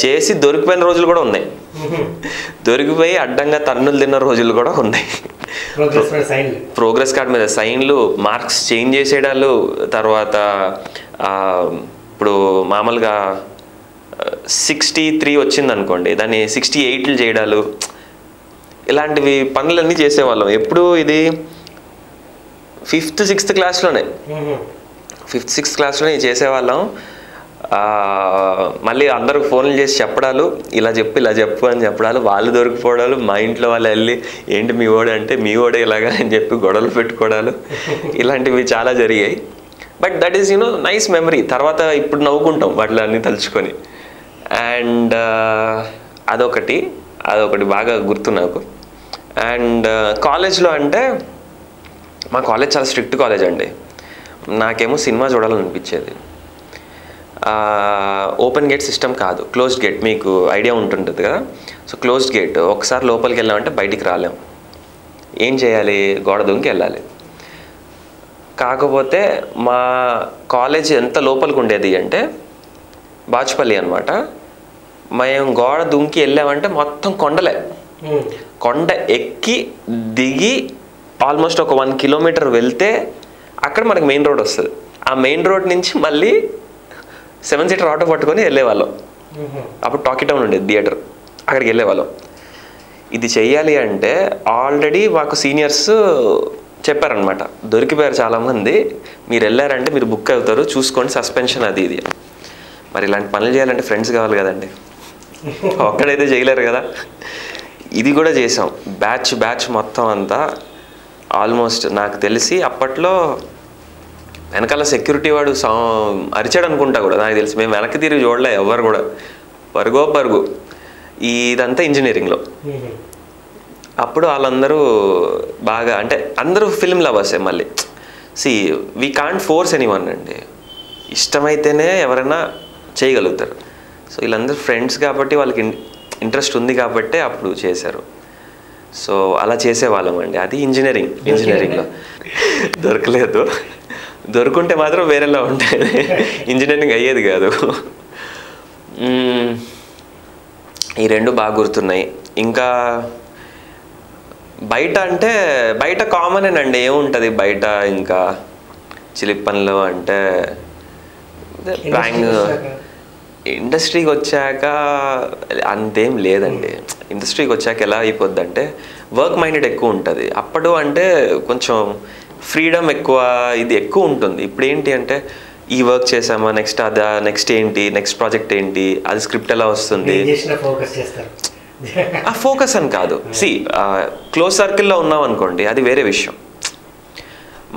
చేసి దొరికిపోయిన రోజులు కూడా ఉన్నాయి, దొరికిపోయి అడ్డంగా తన్నులు తిన్న రోజులు కూడా ఉన్నాయి. ప్రోగ్రెస్ కార్డ్ మీద సైన్లు, మార్క్స్ చేంజ్ చేసేయడాలు, తర్వాత ఇప్పుడు మామూలుగా 63 వచ్చింది అనుకోండి, దాన్ని 68 చేయడాలు, ఇలాంటివి పనులన్నీ చేసేవాళ్ళం. ఎప్పుడు ఇది 5th 6th క్లాస్లోనే, 5th 6th క్లాస్లోనే చేసేవాళ్ళం. మళ్ళీ అందరికి ఫోన్లు చేసి చెప్పడాలు, ఇలా చెప్పు అని చెప్పడాలు, వాళ్ళు దొరికిపోవడాలు, మా ఇంట్లో వాళ్ళు వెళ్ళి ఏంటి మీ ఓడే అంటే మీ ఓడే ఇలాగా అని చెప్పి గొడవలు పెట్టుకోవడాలు, ఇలాంటివి చాలా జరిగాయి. But that is nice memory. తర్వాత ఇప్పుడు నవ్వుకుంటాం వాటిలో అన్నీ తలుచుకొని. అండ్ అదొకటి బాగా గుర్తు నాకు. అండ్ కాలేజ్లో అంటే మా కాలేజ్ చాలా స్ట్రిక్ట్ కాలేజ్ అండి. నాకేమో సినిమా చూడాలనిపించేది. ఓపెన్ గేట్ సిస్టమ్ కాదు, క్లోజ్డ్ గేట్. మీకు ఐడియా ఉంటుంటుంది కదా. సో క్లోజ్డ్ గేట్, ఒకసారి లోపలికి వెళ్ళామంటే బయటికి రాలేం. ఏం చేయాలి? గోడ దూకి వెళ్ళాలి. కాకపోతే మా కాలేజ్ ఎంత లోపలికి ఉండేది అంటే బాచుపల్లి అనమాట. మేము గోడ దుంకి వెళ్ళామంటే మొత్తం కొండలే. కొండ ఎక్కి దిగి ఆల్మోస్ట్ ఒక 1 కిలోమీటర్ వెళ్తే అక్కడ మనకి మెయిన్ రోడ్ వస్తుంది. ఆ మెయిన్ రోడ్ నుంచి మళ్ళీ 7 సీటర్ ఆటో పట్టుకొని వెళ్ళేవాళ్ళం. అప్పుడు టాకీ టౌన్ ఉండేది థియేటర్, అక్కడికి వెళ్ళేవాళ్ళం. ఇది చెయ్యాలి అంటే ఆల్రెడీ మాకు సీనియర్స్ చెప్పారనమాట, దొరికిపోయారు చాలామంది, మీరు వెళ్ళారంటే మీరు బుక్ అవుతారు, చూసుకోండి, సస్పెన్షన్ అది ఇది. మరి ఇలాంటి పనులు చేయాలంటే ఫ్రెండ్స్ కావాలి కదండి, ఒక్కడైతే చేయలేరు కదా. ఇది కూడా చేసాం. బ్యాచ్ మొత్తం అంతా ఆల్మోస్ట్ నాకు తెలిసి అప్పట్లో వెనకాల సెక్యూరిటీ వాడు అరిచాడు అనుకుంటా కూడా, నాకు తెలిసి. మేము వెనక్కి తిరిగి చూడలే ఎవరు కూడా, పరుగు. ఇదంతా ఇంజనీరింగ్లో. అప్పుడు వాళ్ళందరూ బాగా, అంటే అందరూ ఫిల్మ్ లవర్సే. మళ్ళీ వీ కాంట్ ఫోర్స్ ఎనీవన్ అండి, ఇష్టమైతేనే ఎవరైనా చేయగలుగుతారు. సో వీళ్ళందరూ ఫ్రెండ్స్ కాబట్టి వాళ్ళకి ఇంట్రెస్ట్ ఉంది కాబట్టి అప్పుడు చేశారు. సో అలా చేసేవాళ్ళం అండి. అది ఇంజనీరింగ్లో దొరకలేదు. దొరుకుంటే మాత్రం వేరేలా ఉండేది, ఇంజనీరింగ్ అయ్యేది కాదు. ఈ 2 బాగా గుర్తున్నాయి. ఇంకా బయట అంటే బయట కామనేనండి, ఏముంటుంది బయట. ఇంకా చిలిపి పనులు అంటే ఇండస్ట్రీకి వచ్చాక అంతేం లేదండి. ఇండస్ట్రీకి వచ్చాక ఎలా అయిపోద్ది అంటే వర్క్ మైండెడ్ ఎక్కువ ఉంటుంది. అప్పుడు అంటే కొంచెం ఫ్రీడమ్ ఎక్కువ, ఇది ఎక్కువ ఉంటుంది. ఇప్పుడు ఏంటి అంటే ఈ వర్క్ చేసామా, నెక్స్ట్ అదా, నెక్స్ట్ ఏంటి, నెక్స్ట్ ప్రాజెక్ట్ ఏంటి, అది స్క్రిప్ట్ ఎలా వస్తుంది, ఆ ఫోకస్ అని కాదు. క్లోజ్ సర్కిల్లో ఉన్నాం అనుకోండి, అది వేరే విషయం.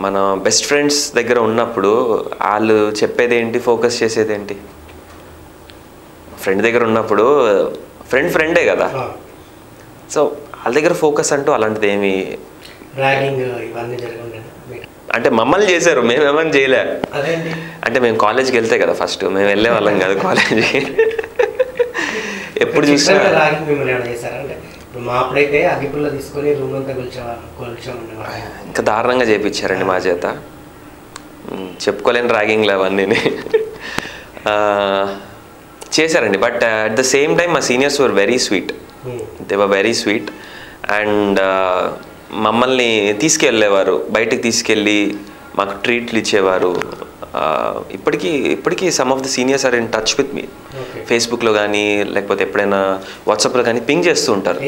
మన బెస్ట్ ఫ్రెండ్స్ దగ్గర ఉన్నప్పుడు వాళ్ళు చెప్పేది ఏంటి, ఫోకస్ చేసేది ఏంటి. ఫ్రెండ్ దగ్గర ఉన్నప్పుడు ఫ్రెండే కదా. సో వాళ్ళ దగ్గర ఫోకస్ అంటూ అలాంటిది ఏమి, అంటే మమ్మల్ని చేశారు, మేమేమని చేయలే. అంటే మేము కాలేజ్కి వెళ్తే కదా ఫస్ట్, మేము వెళ్ళే వాళ్ళం కాదు కాలేజ్కి. ఎప్పుడు చూసినా ఇంకా దారుణంగా చేయించారండి మా చేత. చెప్పుకోలేని ర్యాగింగ్లు అవన్నీ చేశారండి. But at the same time మా seniors were very sweet, they were very sweet. And మమ్మల్ని తీసుకెళ్ళేవారు, బయటికి తీసుకెళ్ళి మాకు ట్రీట్లు ఇచ్చేవారు. ఇప్పటికీ some of the seniors are in touch with me. ఫేస్బుక్లో కానీ లేకపోతే ఎప్పుడైనా వాట్సాప్లో కానీ పింగ్ చేస్తూ ఉంటారు.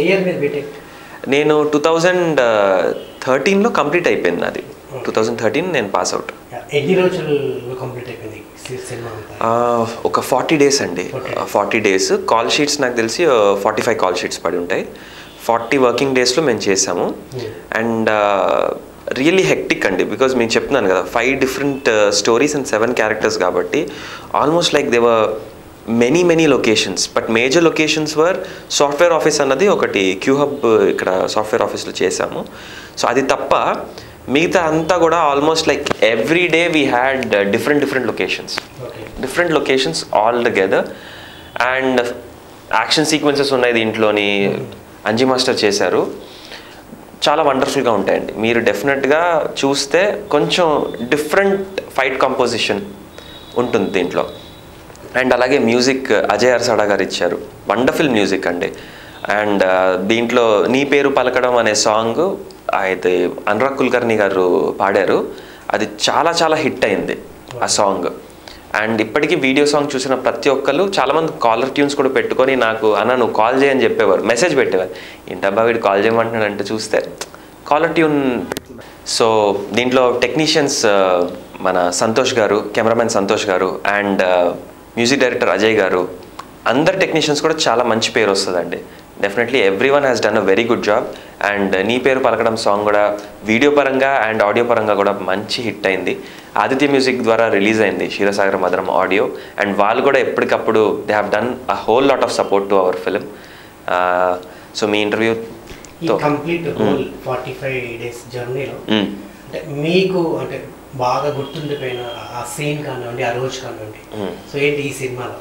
నేను 2013లో కంప్లీట్ అయిపోయింది నాది. 2013 నేను పాస్ అవుట్. ఒక 40 డేస్ అండి. 40 డేస్ కాల్ షీట్స్ నాకు తెలిసి 45 కాల్ షీట్స్ పడి ఉంటాయి. 40 వర్కింగ్ డేస్లో మేము చేసాము. అండ్ రియల్లీ హెక్టిక్ అండి, బికాజ్ మేము చెప్తున్నాను కదా 5 డిఫరెంట్ స్టోరీస్ అండ్ 7 క్యారెక్టర్స్ కాబట్టి almost like they were many locations, but major locations were software office అన్నది ఒకటి క్యూ హబ్ ఇక్కడ సాఫ్ట్వేర్ ఆఫీస్లో చేసాము. సో అది తప్ప మిగతా అంతా కూడా almost like every day we had different locations all together. And action sequences ఉన్నాయి దీంట్లోని, అంజీ మాస్టర్ చేశారు, చాలా వండర్ఫుల్గా ఉంటాయండి. మీరు డెఫినెట్గా చూస్తే కొంచెం డిఫరెంట్ ఫైట్ కంపోజిషన్ ఉంటుంది దీంట్లో. అండ్ అలాగే మ్యూజిక్ అజయ్ అర్సాడా గారు ఇచ్చారు, వండర్ఫుల్ మ్యూజిక్ అండి. అండ్ దీంట్లో నీ పేరు పలకడం అనే సాంగ్ అయితే అనురాగ్ కుల్కర్ణి గారు పాడారు, అది చాలా హిట్ అయింది ఆ సాంగ్. అండ్ ఇప్పటికీ వీడియో సాంగ్ చూసిన ప్రతి ఒక్కరు చాలామంది కాలర్ ట్యూన్స్ కూడా పెట్టుకొని నాకు అన్న నువ్వు కాల్ చేయని చెప్పేవారు, మెసేజ్ పెట్టేవారు, ఏంటబ్బా వీడు కాల్ చేయమంటున్నాడు అంటే చూస్తే కాలర్ ట్యూన్. సో దీంట్లో టెక్నీషియన్స్ మన సంతోష్ గారు, కెమెరామెన్ సంతోష్ గారు, అండ్ మ్యూజిక్ డైరెక్టర్ అజయ్ గారు, అందరు టెక్నీషియన్స్ కూడా చాలా మంచి పేరు వస్తుందండి. Definitely every one has done a very good job. And నీ పేరు పలకడం సాంగ్ కూడా వీడియో పరంగా అండ్ ఆడియో పరంగా కూడా మంచి హిట్ అయింది. ఆదిత్య మ్యూజిక్ ద్వారా రిలీజ్ అయింది క్షీరసాగర మధురం ఆడియో. అండ్ వాళ్ళు కూడా ఎప్పటికప్పుడు they have done a whole lot of support to our film. So me interview complete 45 days జర్నీలో అంటే మీకు అంటే బాగా గుర్తుండిపోయిన ఆ సీన్ కానివ్వండి, ఆ రోజు కానివ్వండి, సో ఏంటి ఈ సినిమాలో?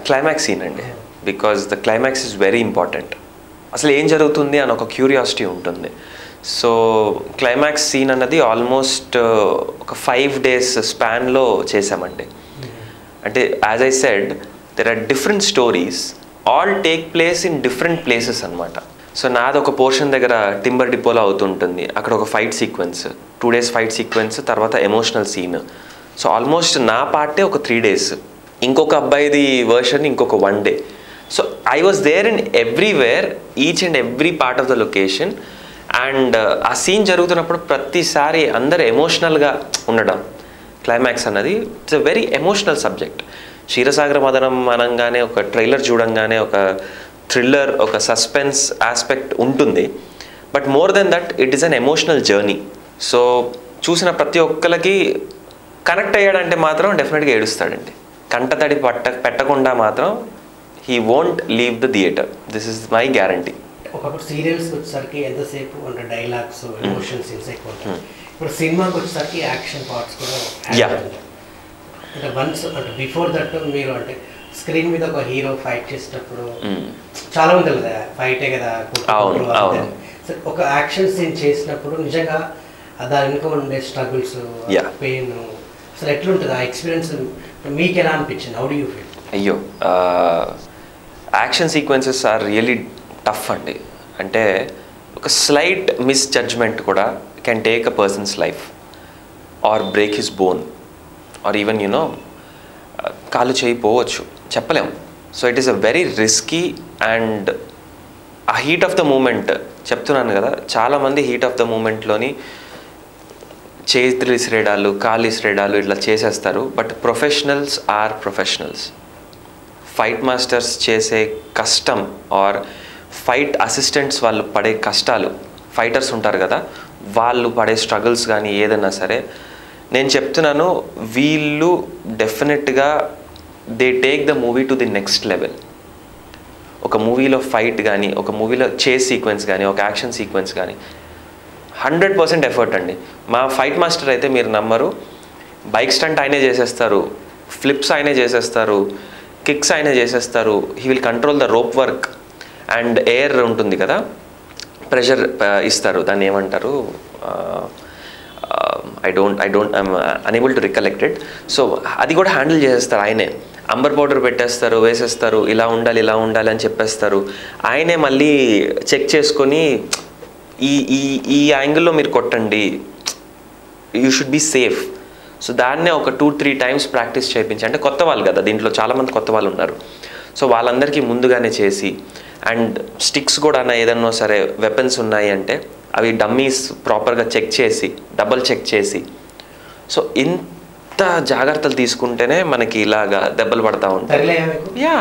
క్లైమాక్స్ సీన్ అండి, because the climax is very important. అసలు ఏం జరుగుతుంది అని ఒక క్యూరియాసిటీ ఉంటుంది. సో క్లైమాక్స్ సీన్ అన్నది ఆల్మోస్ట్ ఒక 5 days స్పాన్లో చేసామండి. అంటే as I said there are different stories, all take place in different places అనమాట. సో నాది ఒక పోర్షన్ దగ్గర టింబర్ డిపోలో అవుతుంటుంది, అక్కడ ఒక fight sequence, 2 days fight sequence, తర్వాత ఎమోషనల్ సీన్. సో ఆల్మోస్ట్ నా పార్టే ఒక 3 days, ఇంకొక అబ్బాయిది వర్షన్ ఇంకొక 1 day. So I was there in everywhere, each and every part of the location. And ఆ సీన్ జరుగుతున్నప్పుడు ప్రతిసారి అందరు ఎమోషనల్గా ఉండడం. క్లైమాక్స్ అన్నది it's a very emotional subject. Ksheerasagara Madhanam అనగానే ఒక ట్రైలర్ చూడంగానే ఒక థ్రిల్లర్, ఒక సస్పెన్స్ ఆస్పెక్ట్ ఉంటుంది, but more than that it is an emotional journey. So చూసిన ప్రతి ఒక్కరికి కనెక్ట్ అయ్యాడంటే మాత్రం డెఫినెట్గా ఏడుస్తాడండి. కంటతడి పెట్టకుండా మాత్రం he won't leave the theatre, this is my guarantee. ఒకప్పుడు సీరియల్స్కి వచ్చేసరికి ఎంతసేపు అంటే డైలాగ్స్, ఎమోషన్ సీన్స్ ఎక్కువ ఉంటాయి. ఇప్పుడు సినిమాకి వచ్చేసరికి యాక్షన్ పార్ట్స్ కూడా అంటే వన్స్ అంటే బిఫోర్ దట్ మీరు అంటే స్క్రీన్ మీద ఒక హీరో ఫైట్ చేసేటప్పుడు చాలా మంది కదా ఫైటే కదా, ఒక యాక్షన్ సీన్ చేసినప్పుడు నిజంగా దాని వెనుక ఉండే స్ట్రగుల్స్, పెయిన్, అసలు ఎట్లుంటుంది ఆ ఎక్స్పీరియన్స్ మీకు ఎలా అనిపించింది? How do you feel? అయ్యో, action sequences are really tough అండి. అంటే ఒక స్లైట్ మిస్ జడ్జ్మెంట్ కూడా can take a person's life or break his bone or even you know కాలు చేయిపోవచ్చు, చెప్పలేము. So it is a very risky. And ఆ heat of the moment చెప్తున్నాను కదా, చాలామంది హీట్ ఆఫ్ ద మూమెంట్లోని చేతులు ఇసిరేడాలు, కాళ్ళు ఇసిరేడాలు ఇట్లా చేసేస్తారు. But professionals are professionals. Fight masters చేసే కష్టం ఆర్ ఫైట్ అసిస్టెంట్స్ వాళ్ళు పడే కష్టాలు, ఫైటర్స్ ఉంటారు కదా వాళ్ళు పడే స్ట్రగుల్స్ కానీ ఏదైనా సరే, నేను చెప్తున్నాను వీళ్ళు డెఫినెట్గా they take the movie to the next level. ఒక మూవీలో ఫైట్ కానీ, ఒక మూవీలో చేస్ సీక్వెన్స్ కానీ, ఒక యాక్షన్ సీక్వెన్స్ కానీ 100% ఎఫర్ట్ అండి. మా ఫైట్ మాస్టర్ అయితే మీరు నమ్మరు, బైక్ స్టంట్ ఆయనే చేసేస్తారు, ఫ్లిప్స్ ఆయనే చేసేస్తారు, కిక్స్ ఆయనే చేసేస్తారు. He will control the rope work and air ఉంటుంది కదా, ప్రెషర్ ఇస్తారు, దాన్ని ఏమంటారు, I'm unable to recollected. So అది కూడా హ్యాండిల్ చేసేస్తారు ఆయనే. అంబర్ పౌడర్ పెట్టేస్తారు, వేసేస్తారు, ఇలా ఉండాలి ఇలా ఉండాలి అని చెప్పేస్తారు. ఆయనే మళ్ళీ చెక్ చేసుకొని ఈ ఈ ఈ యాంగిల్లో మీరు కొట్టండి, you should be safe. So దాన్నే ఒక 2-3 times ప్రాక్టీస్ చేయించి, అంటే కొత్త వాళ్ళు కదా దీంట్లో చాలామంది కొత్త వాళ్ళు ఉన్నారు. సో వాళ్ళందరికీ ముందుగానే చేసి, అండ్ స్టిక్స్ కూడా ఏదన్నా సరే వెపన్స్ ఉన్నాయి అంటే అవి డమ్మీస్ ప్రాపర్గా చెక్ చేసి, డబల్ చెక్ చేసి, సో ఇంత జాగ్రత్తలు తీసుకుంటేనే మనకి ఇలాగా దెబ్బలు పడతా ఉంటాయి. యా,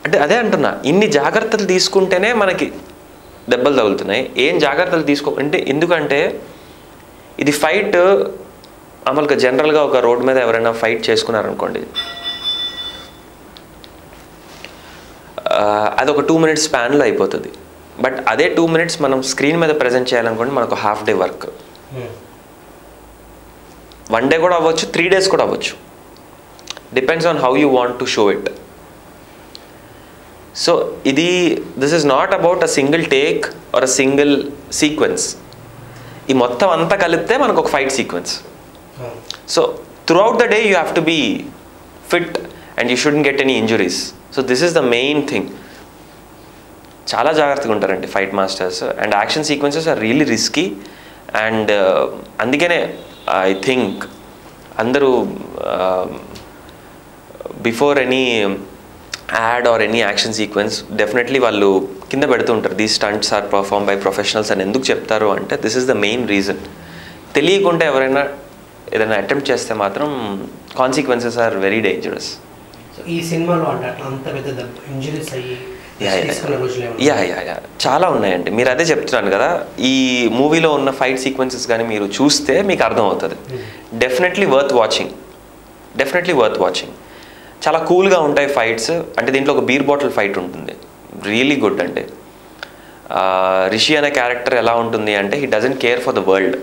అంటే అదే అంటున్నా, ఇన్ని జాగ్రత్తలు తీసుకుంటేనే మనకి దెబ్బలు తగులుతున్నాయి. ఏం జాగ్రత్తలు అంటే ఎందుకంటే ఇది ఫైట్ మామూలుగా జనరల్గా ఒక రోడ్ మీద ఎవరైనా ఫైట్ చేసుకున్నారనుకోండి, అది ఒక 2 minutes స్పాన్లో అయిపోతుంది. బట్ అదే 2 minutes మనం స్క్రీన్ మీద ప్రజెంట్ చేయాలనుకోండి, మనకు హాఫ్ డే వర్క్. 1 day కూడా అవ్వచ్చు, 3 days కూడా అవ్వచ్చు. Depends on how you want to show it. So this is not about a single take or a single sequence. ఈ మొత్తం అంతా కలిపితే మనకు ఒక fight sequence. So throughout the day you have to be fit and you shouldn't get any injuries. So this is the main thing. చాలా జాగ్రత్తగా ఉంటారండి fight masters. And action sequences are really risky. And అందుకనే I think అందరూ before any ad or any action sequence definitely వాళ్ళు కింద పెడుతూ ఉంటారు, these stunts are perform by professionals అని. ఎందుకు చెప్తారు అంటే this is the main reason. తెలియకుండా ఎవరైనా ఏదైనా అటెంప్ట్ చేస్తే మాత్రం కాన్సిక్వెన్సెస్ ఆర్ వెరీ డేంజరస్. ఈ సినిమాలో అంటే అంత పెద్ద ఇంజురీస్ అయ్యి చాలా ఉన్నాయండి. మీరు అదే చెప్తున్నాను కదా, ఈ మూవీలో ఉన్న ఫైట్ సీక్వెన్సెస్ కానీ మీరు చూస్తే మీకు అర్థమవుతుంది. Definitely worth watching. చాలా కూల్గా ఉంటాయి ఫైట్స్. అంటే దీంట్లో ఒక బీర్ బాటిల్ ఫైట్ ఉంటుంది, రియలీ గుడ్ అండి. రిషి అనే క్యారెక్టర్ ఎలా ఉంటుంది అంటే he doesn't care for the world.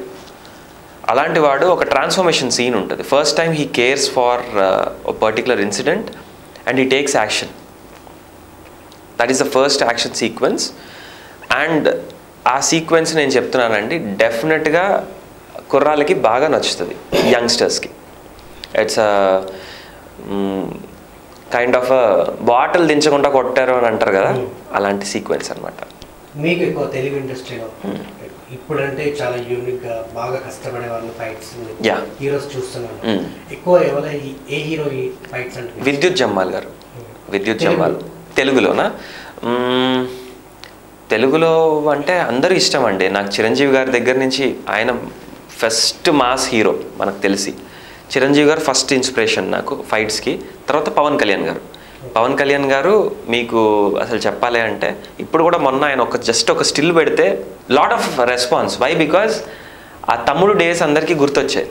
అలాంటి వాడు ఒక ట్రాన్స్ఫర్మేషన్ సీన్ ఉంటుంది. First time he cares for particular incident and he takes action. That is the first action sequence. And ఆ సీక్వెన్స్ నేను చెప్తున్నానండి, డెఫినెట్గా కుర్రాళ్ళకి బాగా నచ్చుతుంది, యంగ్స్టర్స్కి. ఇట్స్ కైండ్ ఆఫ్ బాటిల్ దించకుండా కొట్టారు అని అంటారు కదా, అలాంటి సీక్వెన్స్ అనమాట. మీకు ఎక్కువ తెలుగు ఇండస్ట్రీలో ఇప్పుడంటే చాలా యూనిక్గా బాగా కష్టపడే వాళ్ళు ఫైట్స్ హీరోస్ చూస్తున్నాను. ఎక్కువ ఏ హీరో ఫైట్స్ అంటే? విద్యుత్ జమ్మాల్ గారు. తెలుగులోనా? తెలుగులో అంటే అందరూ ఇష్టం అండి నాకు. చిరంజీవి గారి దగ్గర నుంచి, ఆయన ఫస్ట్ మాస్ హీరో మనకు తెలిసి. చిరంజీవి గారు ఫస్ట్ ఇన్స్పిరేషన్ నాకు ఫైట్స్కి. తర్వాత పవన్ కళ్యాణ్ గారు మీకు అసలు చెప్పాలి అంటే ఇప్పుడు కూడా మొన్న ఆయన జస్ట్ ఒక స్టిల్ పెడితే lot of response. Why? Because ఆ తమ్ముడు డేస్ అందరికీ గుర్తొచ్చాయి.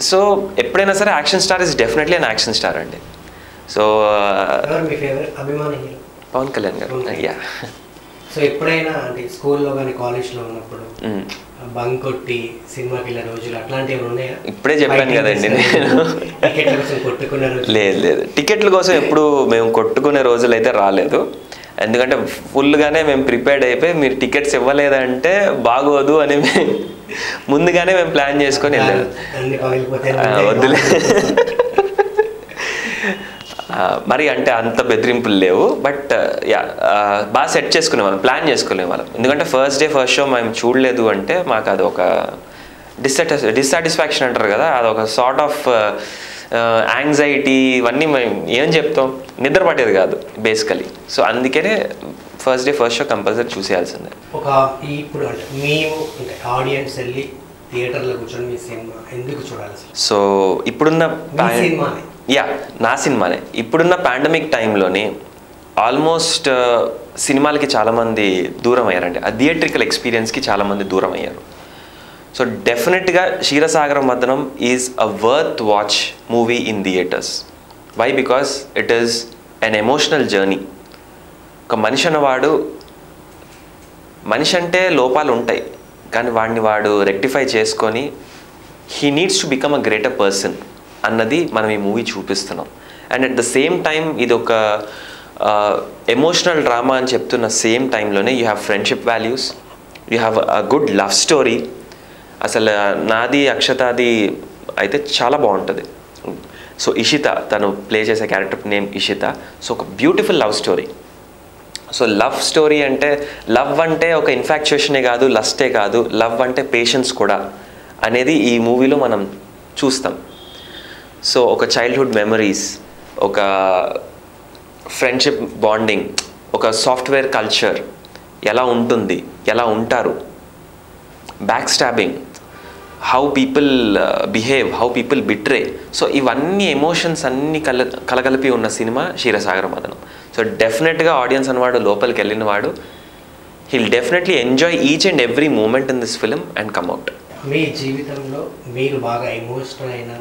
సో ఎప్పుడైనా సరే action star is definitely an action star అండి. సో పవన్ కళ్యాణ్ గారు. సో ఎప్పుడైనా అంటే స్కూల్లో కానీ కాలేజ్లో ఉన్నప్పుడు బంక్ కొట్టి సినిమాకి వెళ్ళే రోజులు అట్లాంటివి ఉన్నాయా? ఇప్పుడే చెప్పాను కదండి నేను. లేదు, టికెట్ల కోసం ఎప్పుడు మేము కొట్టుకునే రోజులు అయితే రాలేదు. ఎందుకంటే ఫుల్గానే మేము ప్రిపేర్డ్ అయిపోయి మీరు టికెట్స్ ఇవ్వలేదంటే బాగోదు అని ముందుగానే మేము ప్లాన్ చేసుకొని వెళ్ళాము. వద్దులే మరి అంటే అంత బెదిరింపులు లేవు. బట్ బాగా సెట్ చేసుకునేవాళ్ళం, ప్లాన్ చేసుకునేవాళ్ళం. ఎందుకంటే ఫస్ట్ షో మేము చూడలేదు అంటే మాకు అది ఒక డిస్సాటిస్ఫాక్షన్ అంటారు కదా, అదొక సార్ట్ ఆఫ్ యాంగ్జైటీ. ఇవన్నీ మేము ఏం చెప్తాం, నిద్ర పట్టేది కాదు బేసికలీ. సో అందుకనే ఫస్ట్ షో కంపల్సరీ చూసేయాల్సిందే. ఒక ఇప్పుడు అంటే మేము అంటే ఆడియన్స్ వెళ్ళి థియేటర్లో కూర్చొని మీ సినిమా ఎందుకు చూడాలి? సో ఇప్పుడున్న నా సినిమానే. ఇప్పుడున్న పాండమిక్ టైంలోని ఆల్మోస్ట్ సినిమాలకి చాలామంది దూరం అయ్యారండి. ఆ థియేట్రికల్ ఎక్స్పీరియన్స్కి చాలామంది దూరం అయ్యారు. సో డెఫినెట్గా Ksheerasagara Mathanam is a worth watch movie in theatres. Why? Because it is an emotional journey. ఒక మనిషి అన్నవాడు, మనిషి అంటే లోపాలు ఉంటాయి కానీ వాడు రెక్టిఫై చేసుకొని he needs to become a greater person అన్నది మనం ఈ మూవీ చూపిస్తున్నాం. And at the same time ఇది ఒక ఎమోషనల్ డ్రామా అని చెప్తున్న సేమ్ టైంలోనే you have friendship values, you have a good love story. అసలు నాది అక్షతాది అయితే చాలా బాగుంటుంది. సో ఇషిత తను ప్లే చేసే క్యారెక్టర్ నేమ్ ఇషిత. సో ఒక beautiful love story. So love story అంటే లవ్ అంటే ఒక ఇన్ఫాక్చుయేషనే కాదు, లస్టే కాదు, లవ్ అంటే పేషెన్స్ కూడా అనేది ఈ మూవీలో మనం చూస్తాం. సో ఒక చైల్డ్హుడ్ మెమరీస్, ఒక ఫ్రెండ్షిప్ బాండింగ్, ఒక సాఫ్ట్వేర్ కల్చర్ ఎలా ఉంటుంది, ఎలా ఉంటారు, back stabbing, how people behave, how people betray. So ఇవన్నీ ఎమోషన్స్ అన్నీ కలగలిపి ఉన్న సినిమా క్షీరసాగర మథనం. సో డెఫినెట్గా ఆడియన్స్ అన్నవాడు లోపలికి వెళ్ళిన వాడు he'll definitely enjoy each and every moment in this film and come out. మీ జీవితంలో మీరు బాగా ఎమోషనల్ అయిన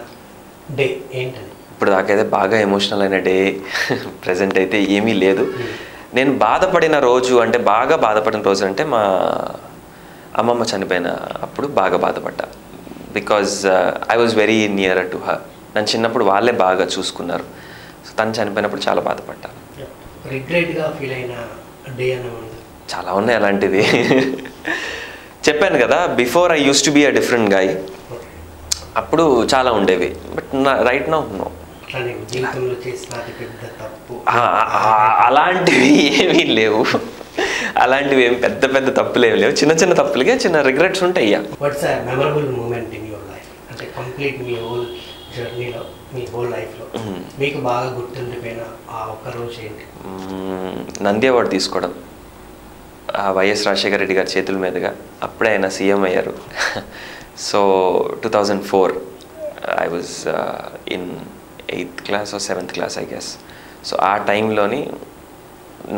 డే ఏంటది? ఇప్పుడు దాకైతే బాగా ఎమోషనల్ అయిన డే ప్రజెంట్ అయితే ఏమీ లేదు. నేను బాధపడిన రోజు అంటే బాగా బాధపడిన రోజు అంటే మా అమ్మమ్మ చనిపోయిన అప్పుడు బాగా బాధపడ్డా. Because I was very near to her. నన్ను చిన్నప్పుడు వాళ్ళే బాగా చూసుకున్నారు. సో తను చనిపోయినప్పుడు చాలా బాధపడ్డా. రిగ్రెట్గా ఫీల్ అయిన డే అన్నమాట చాలా ఉన్నాయి అలాంటివి. చెప్పాను కదా, before I use to be a different guy. అప్పుడు చాలా ఉండేవి, బట్ రైట్ నౌ నో. జీవితంలో చేసిన అతిపెద్ద తప్పు అలాంటివి ఏమీ లేవు. అలాంటివి ఏం పెద్ద పెద్ద తప్పులు ఏమి లేవు. చిన్న చిన్న తప్పులకే చిన్న రిగ్రెట్స్ ఉంటాయి. What's a memorable moment in your life? అంటే కంప్లీట్ మీ హోల్ జర్నీలో, మీ హోల్ లైఫ్లో మీకు బాగా గుర్తుండిపోయిన ఆ ఒక్క రోజు ఏంటి? నంది అవార్డు తీసుకోవడం, వైఎస్ రాజశేఖర రెడ్డి గారి చేతుల మీదుగా. అప్పుడే ఆయన సీఎం అయ్యారు. So 2004 I was in 8th class or 7th class I guess. So ఆ టైంలోని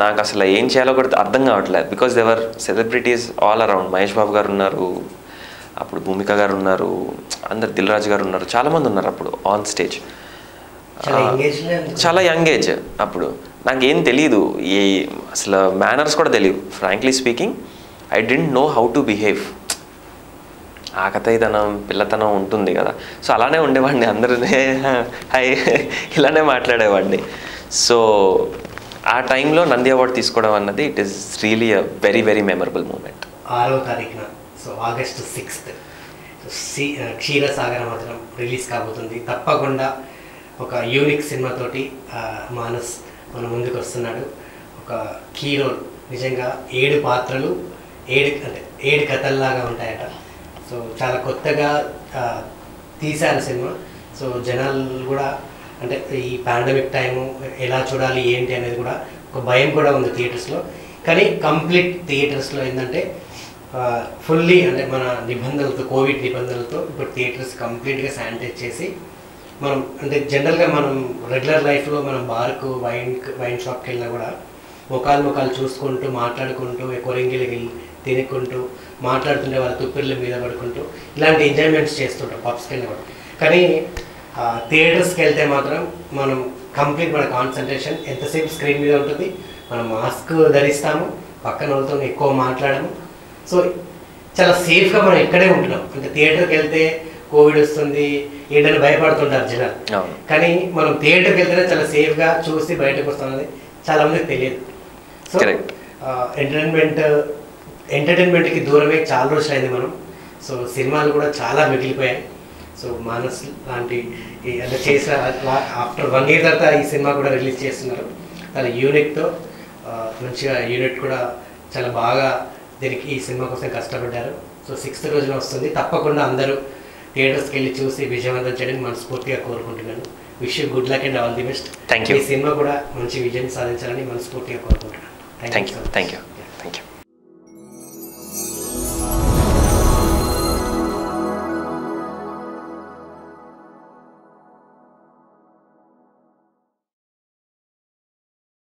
నాకు అసలు ఏం చేయాలో కూడా అర్థం కావట్లేదు. Because they were celebrities all around. Mahesh Babu గారు ఉన్నారు, అప్పుడు భూమిక గారు ఉన్నారు, అందరు దిల్ రాజు గారు ఉన్నారు, చాలామంది ఉన్నారు అప్పుడు ఆన్ స్టేజ్. చాలా యంగ్ ఏజ్ అప్పుడు. నాకేం తెలియదు, అసలు మేనర్స్ కూడా తెలియదు. Frankly speaking I didn't know how to behave. ఆకతాయితనం, పిల్లతనం ఉంటుంది కదా. సో అలానే ఉండేవాడిని, అందరినీ హాయ్ ఇలానే మాట్లాడేవాడిని. సో ఆ టైంలో నంది అవార్డు తీసుకోవడం అన్నది it is really a very very memorable moment. 6వ తారీఖున, సో August 6th క్షీరసాగర మధురం రిలీజ్ కాబోతుంది. తప్పకుండా ఒక యూనిక్ సినిమాతోటి మానస్ మన ముందుకు వస్తున్నాడు. ఒక కీ రోల్, నిజంగా 7 పాత్రలు 7 కథల్లాగా ఉంటాయట. సో చాలా కొత్తగా తీశారు సినిమా. సో జనాలు కూడా అంటే ఈ పాండమిక్ టైము ఎలా చూడాలి ఏంటి అనేది కూడా ఒక భయం కూడా ఉంది థియేటర్స్లో. కానీ కంప్లీట్ థియేటర్స్లో ఏంటంటే ఫుల్లీ అంటే మన నిబంధనలతో, కోవిడ్ నిబంధనలతో ఇప్పుడు థియేటర్స్ కంప్లీట్గా శానిటైజ్ చేసి, మనం అంటే జనరల్గా మనం రెగ్యులర్ లైఫ్లో మనం బార్కు వైన్ షాప్కి వెళ్ళినా కూడా ముఖాలు చూసుకుంటూ మాట్లాడుకుంటూ కొరింగిలికి తినుకుంటూ మాట్లాడుతుంటే వాళ్ళ తుప్పిర్ల మీద పడుకుంటూ ఇలాంటి ఎంజాయ్మెంట్స్ చేస్తుంటాం పబ్స్కి వెళ్ళినప్పుడు. కానీ థియేటర్స్కి వెళ్తే మాత్రం మనం కంప్లీట్ మన కాన్సన్ట్రేషన్ ఎంతసేపు స్క్రీన్ మీద ఉంటుంది. మనం మాస్క్ ధరిస్తాము, పక్కన వాళ్ళతో ఎక్కువ మాట్లాడము. సో చాలా సేఫ్గా మనం ఇక్కడే ఉంటున్నాం. అంటే థియేటర్కి వెళ్తే కోవిడ్ వస్తుంది ఏంటని భయపడుతుంటారు జనాలు. కానీ మనం థియేటర్కి వెళ్తేనే చాలా సేఫ్గా చూసి బయటకు వస్తున్నది చాలామందికి తెలియదు. సో ఎంటర్టైన్మెంట్కి దూరమే చాలా రోజులు అయింది మనం. సో సినిమాలు కూడా చాలా మిగిలిపోయాయి. సో మానస్ లాంటి అంటే చేసిన ఆఫ్టర్ 1 year తర్వాత ఈ సినిమా కూడా రిలీజ్ చేస్తున్నారు. చాలా యూనిట్తో మంచిగా యూనిట్ కూడా చాలా బాగా దీనికి ఈ సినిమా కోసం కష్టపడ్డారు. సో 6th రోజున వస్తుంది. తప్పకుండా అందరూ థియేటర్స్కి వెళ్ళి చూసి విజయవంతం చేయడానికి మనస్ఫూర్తిగా కోరుకుంటున్నాను. Wish you good luck and all the best. Thank you. ఈ సినిమా కూడా మంచి విజయం సాధించాలని మనస్ఫూర్తిగా కోరుకుంటున్నాను. Thank you.